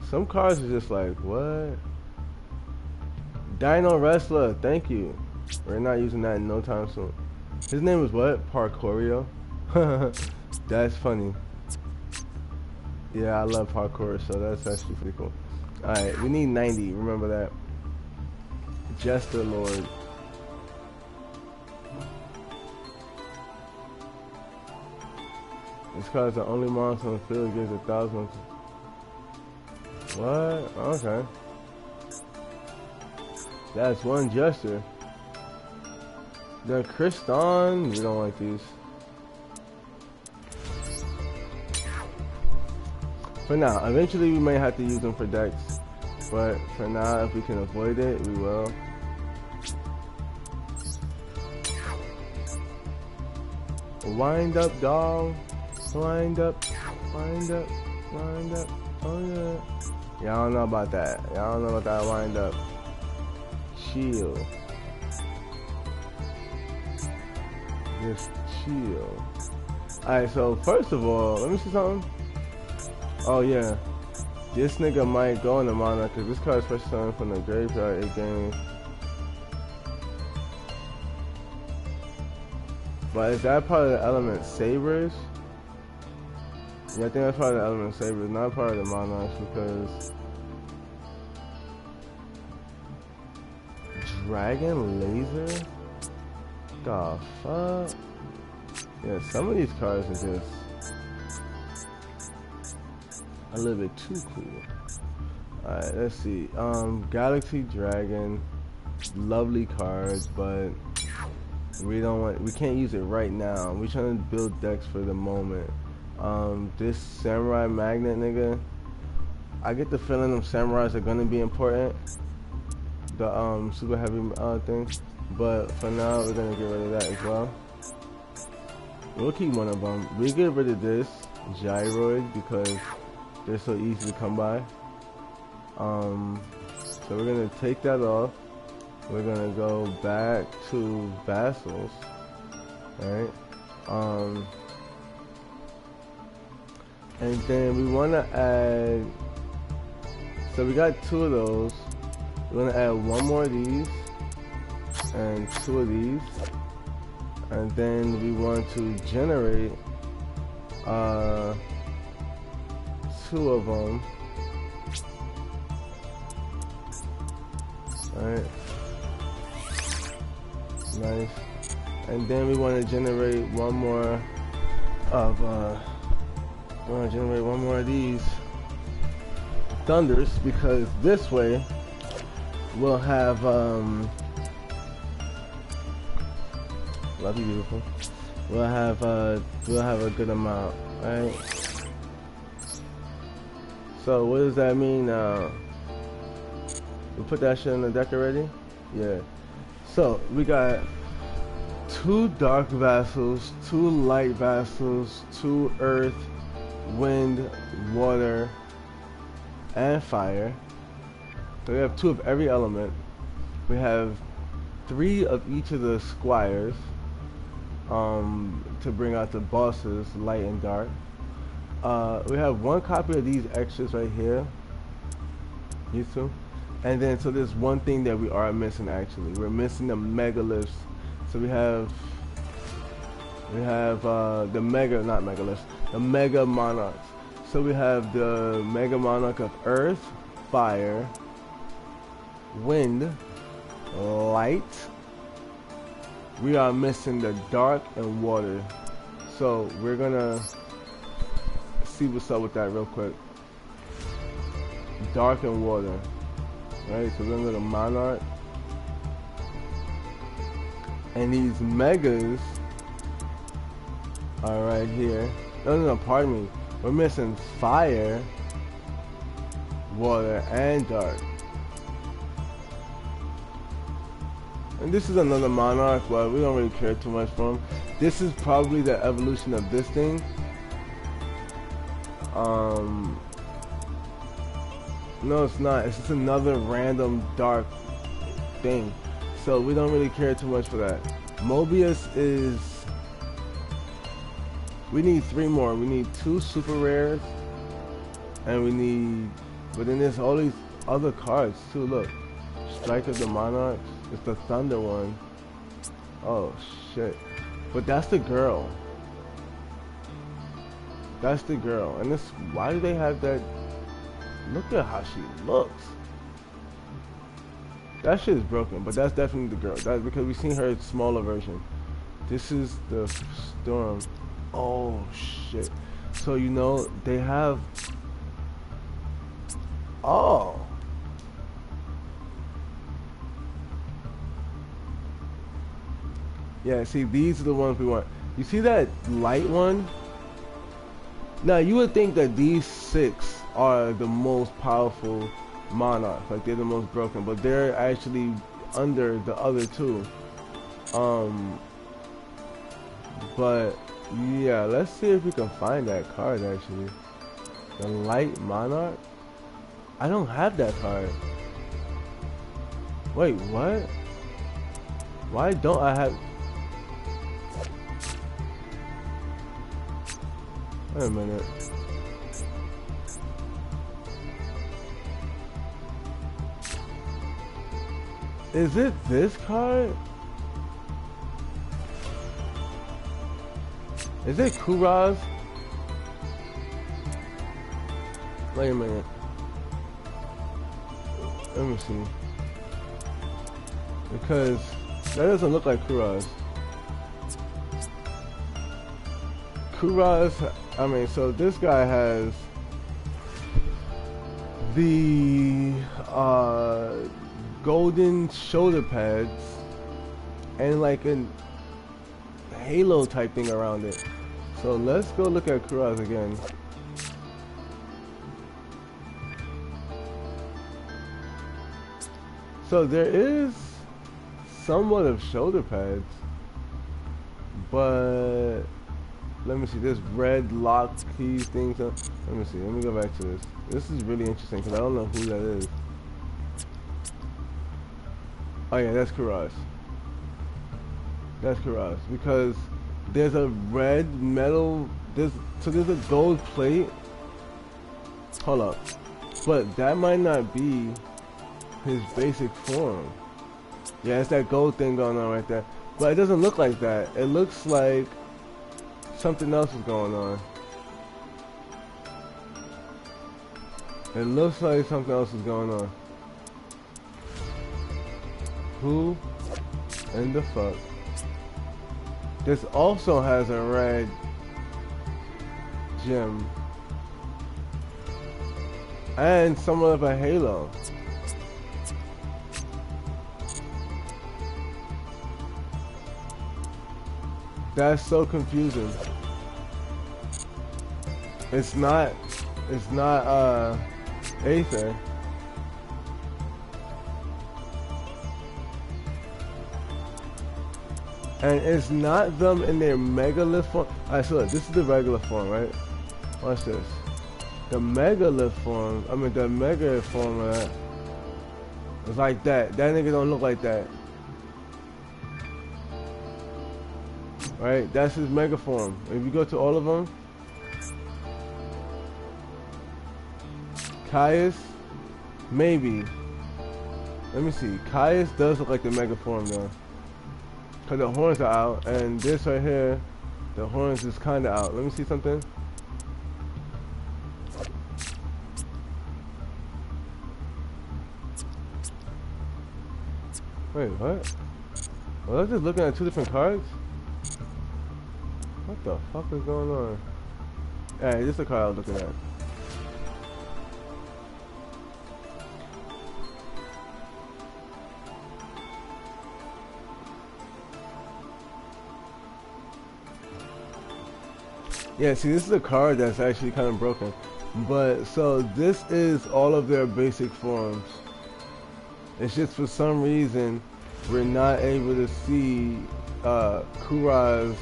Speaker 1: Some cards are just like, what? Dino Wrestler, thank you. We're not using that in no time soon. His name is what? Parkourio? That's funny. Yeah, I love parkour, so that's actually pretty cool. Alright, we need 90, remember that. Jester Lord. This card is the only monster on the field gives 1,000. What? Okay. That's one Jester. The Kriston, we don't like these. For now, eventually we may have to use them for decks, but for now, if we can avoid it, we will. Wind up, dog. Wind up, wind up, wind up. Oh yeah. Y'all don't know about that. Y'all don't know about that wind up. Chill. Just chill. Alright, so first of all, let me see something. Oh yeah, this nigga might go in the mana because this card is first turn from the graveyard 8 games. But is that part of the element Sabers? Yeah, I think that's part of the element Sabers, not part of the Monarchs because Dragon Laser? The fuck? Yeah, some of these cards are just a little bit too cool. Alright, let's see. Galaxy Dragon, lovely cards, but we can't use it right now. We're trying to build decks for the moment. This Samurai Magnet nigga, I get the feeling them samurais are gonna be important. The super heavy things, but for now we're gonna get rid of that as well. We'll keep one of them. We get rid of this Gyroid because they're so easy to come by. So we're gonna take that off. We're gonna go back to Vassals, right? And then we wanna add, so we got 2 of those. We're gonna add 1 more of these and 2 of these. And then we want to generate 2 of them. Alright. Nice. And then we want to generate 1 more of these Thunders, because this way we'll have love you, beautiful. We'll have a good amount, right? So what does that mean now? We put that shit in the deck already? Yeah. So we got 2 Dark Vassals, 2 Light Vassals, 2 Earth, Wind, Water, and Fire. So we have 2 of every element. We have 3 of each of the squires to bring out the bosses, light and dark. We have 1 copy of these extras right here. These 2. And then so there's one thing that we are missing actually. We're missing the Megaliths. So we have the Mega Monarchs. So we have the Mega Monarch of Earth, Fire, Wind, Light, we are missing the dark and water. So we're gonna see what's up with that real quick. Dark and water. Right, so we're gonna go to Monarch. And these megas are right here. No, pardon me. We're missing fire, water, and dark. And this is another Monarch, but we don't really care too much for him. This is probably the evolution of this thing. No, it's not. It's just another random dark thing. So we don't really care too much for that. Mobius is... We need 3 more. We need 2 super rares. And we need... But then there's all these other cards too. Look. Strike of the Monarchs. It's the Thunder one. Oh, shit. But that's the girl. That's the girl. And this... Why do they have that... Look at how she looks. That shit is broken, but that's definitely the girl. That's because we've seen her smaller version. This is the Storm. Oh shit. So you know they have... Oh. Yeah, see, these are the ones we want. You see that light one? Now you would think that these 6 are the most powerful monarchs, like they're the most broken, but they're actually under the other 2. But yeah, let's see if we can find that card actually. The light monarch? I don't have that card. Wait, what? Why don't I have... Wait a minute. Is it this card? Is it Kuraz? Wait a minute. Let me see. Because that doesn't look like Kuraz. Kuraz, I mean, so this guy has the golden shoulder pads and like a halo type thing around it. So let's go look at Kuraz again. So there is somewhat of shoulder pads, but let me see, this red lock keys thing. So let me see, let me go back to this. This is really interesting because I don't know who that is. Oh yeah, that's Kuraz. That's Kuraz because there's a red metal. There's a gold plate. Hold up, but that might not be his basic form. Yeah, it's that gold thing going on right there. But it doesn't look like that. It looks like something else is going on. It looks like something else is going on. Who in the fuck? This also has a red gem and somewhat of a halo. That's so confusing. It's not Aether. And it's not them in their Megalith form. Alright, so look, this is the regular form, right? Watch this. The Megalith form, I mean the Mega form of that. It's like that. That nigga don't look like that. Right? That's his Mega form. If you go to all of them, Caius, maybe. Let me see. Caius does look like the Mega form though. Cause the horns are out, and this right here, the horns is kind of out. Let me see something. Wait, what? Was I just looking at two different cards? What the fuck is going on? Alright, this is the card I was looking at. Yeah, see, this is a card that's actually kind of broken. But, so, this is all of their basic forms. It's just for some reason, we're not able to see Kura's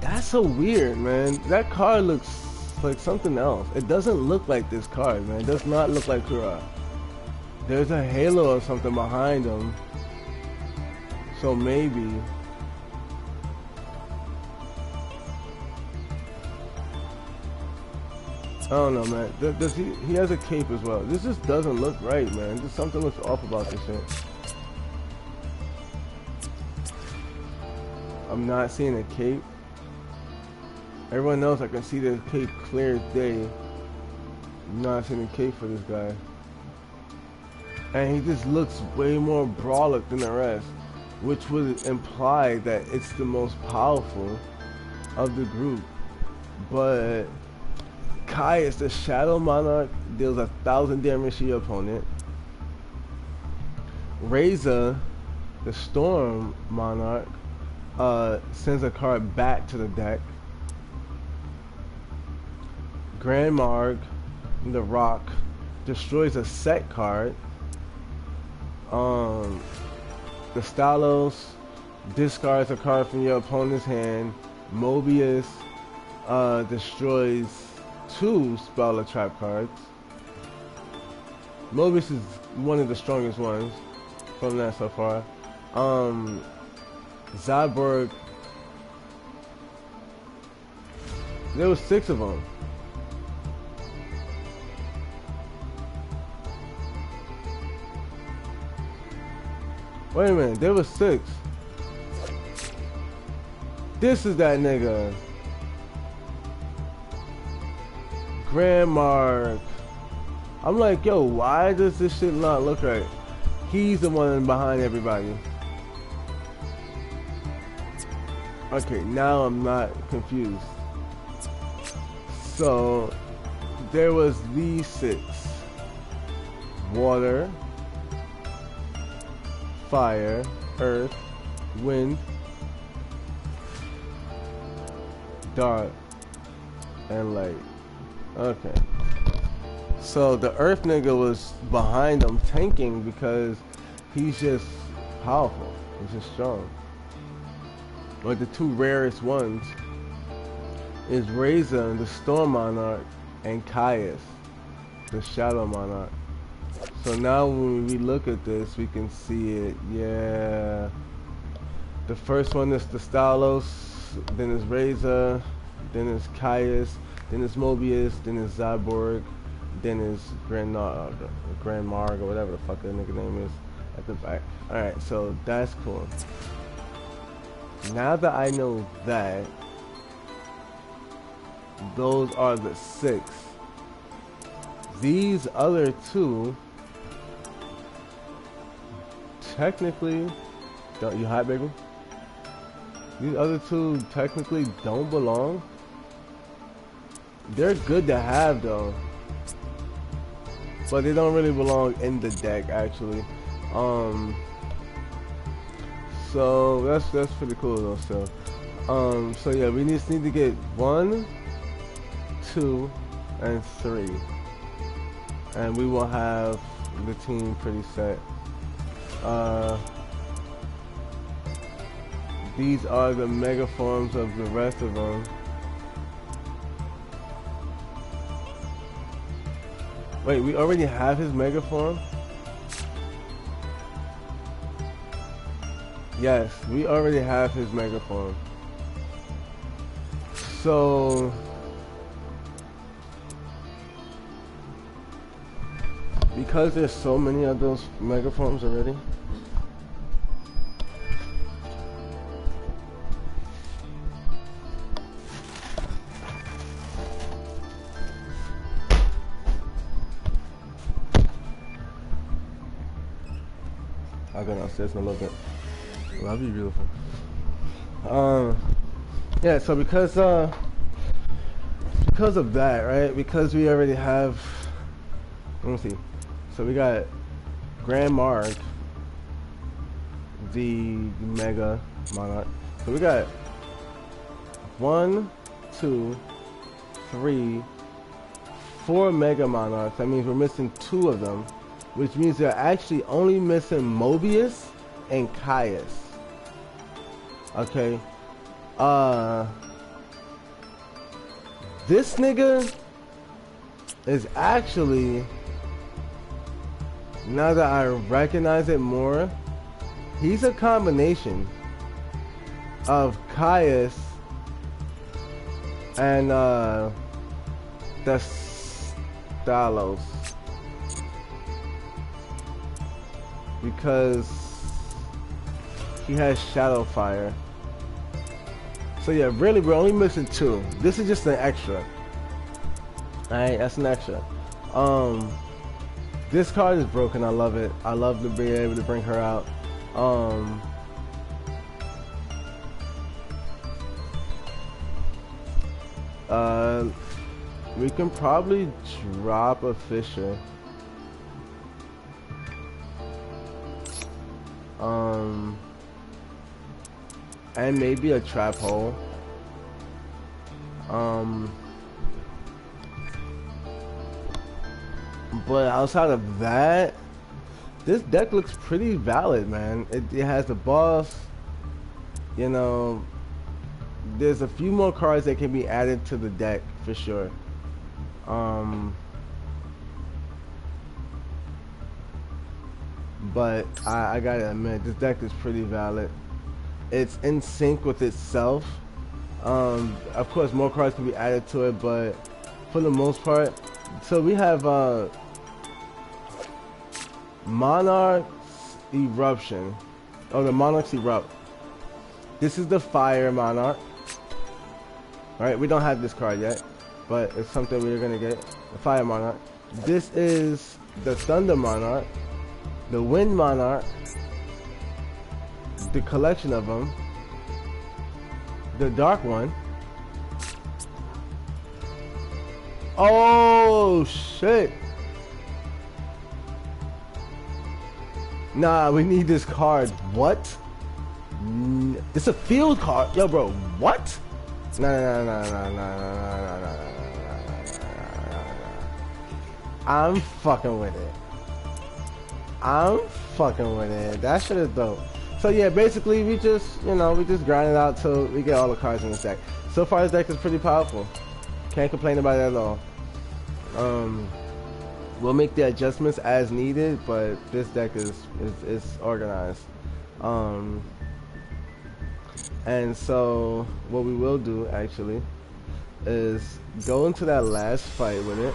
Speaker 1: That's so weird, man. That card looks like something else. It doesn't look like this card, man. It does not look like Kura. There's a halo or something behind him. So maybe. I don't know, man. Does he has a cape as well. This just doesn't look right, man. Just something looks off about this shit. I'm not seeing a cape. Everyone knows I can see the cape clear as day. I'm not seeing a cape for this guy. And he just looks way more brolic than the rest, which would imply that it's the most powerful of the group. But Caius, the Shadow Monarch, deals 1,000 damage to your opponent. Reza, the Storm Monarch, sends a card back to the deck. Grand Marg, the Rock, destroys a set card. The Stalos discards a card from your opponent's hand. Mobius destroys 2 spell or trap cards. Mobius is one of the strongest ones from that so far. Zyborg, there was 6 of them. Wait a minute, there was 6. This is that nigga. Grand Mark. I'm like, yo, why does this shit not look right? He's the one behind everybody. Okay, now I'm not confused. So, there was these 6. Water, fire, earth, wind, dark, and light. Okay. So the earth nigga was behind him tanking because he's just powerful. He's just strong. But the 2 rarest ones is Reza, the Storm Monarch, and Caius, the Shadow Monarch. So now when we look at this, we can see it. Yeah. The first one is the Stalos, then is Reza, then is Caius, then is Mobius, then is Zyborg, then is Grand Marg, or whatever the fuck that nigga name is at the back. Alright, so that's cool. Now that I know that, those are the 6. These other 2, technically, don't you hot, baby? These other 2 technically don't belong. They're good to have though, but they don't really belong in the deck actually. So that's pretty cool though still. So yeah, we just need to get 1, 2, and 3, and we will have the team pretty set. These are the mega forms of the rest of them. Wait, we already have his mega form? Yes, we already have his mega form. So because there's so many of those mega forms already, go downstairs in a little bit. Love you, beautiful. Yeah, so because of that, right? Because we already have, let me see. So we got Grand Mark, the Mega Monarch. So we got 1, 2, 3, 4 Mega Monarchs. That means we're missing 2 of them, which means they're actually only missing Mobius and Caius. Okay. This nigga is actually, now that I recognize it more, he's a combination of Caius and the Stalos, because he has Shadow Fire. So yeah, really we're only missing 2. This is just an extra. Alright, that's an extra. This card is broken. I love it. I love to be able to bring her out. We can probably drop a Fisher. And maybe a Trap Hole. But outside of that, this deck looks pretty valid, man. It has the boss. You know, there's a few more cards that can be added to the deck for sure. But I gotta admit, this deck is pretty valid. It's in sync with itself. Of course, more cards can be added to it, but for the most part, so we have Monarch's Eruption. Oh, the Monarch's Erupt. This is the Fire Monarch. Alright, we don't have this card yet, but it's something we're gonna get. The Fire Monarch. This is the Thunder Monarch, the Wind Monarch, the collection of them, the Dark one. Oh shit! Nah, we need this card. What? It's a field card, yo, bro. What? No. I'm fucking with it. I'm fucking with it. That shit is dope. So yeah, basically we just, you know, we just grind it out till we get all the cards in this deck. So far this deck is pretty powerful. Can't complain about it at all. We'll make the adjustments as needed, but this deck is organized. And so what we will do actually is go into that last fight with it.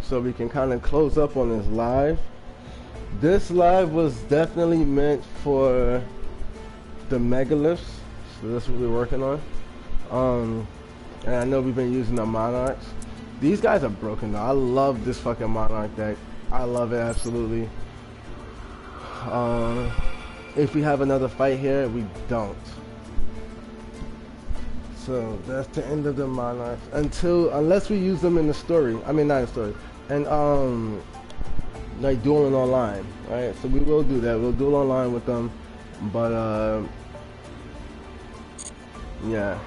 Speaker 1: So we can kind of close up on this live. This live was definitely meant for the Megaliths, so that's what we're working on. And I know we've been using the Monarchs. These guys are broken though. I love this fucking Monarch deck. I love it absolutely. If we have another fight here, we don't. So that's the end of the Monarchs. Unless we use them in the story. I mean, not in the story. And like dueling online, right? So we will do that. We'll duel online with them, but yeah.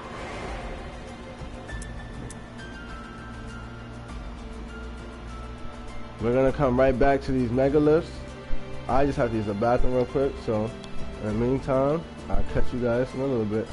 Speaker 1: We're gonna come right back to these Megaliths. I just have to use the bathroom real quick, so in the meantime, I'll catch you guys in a little bit.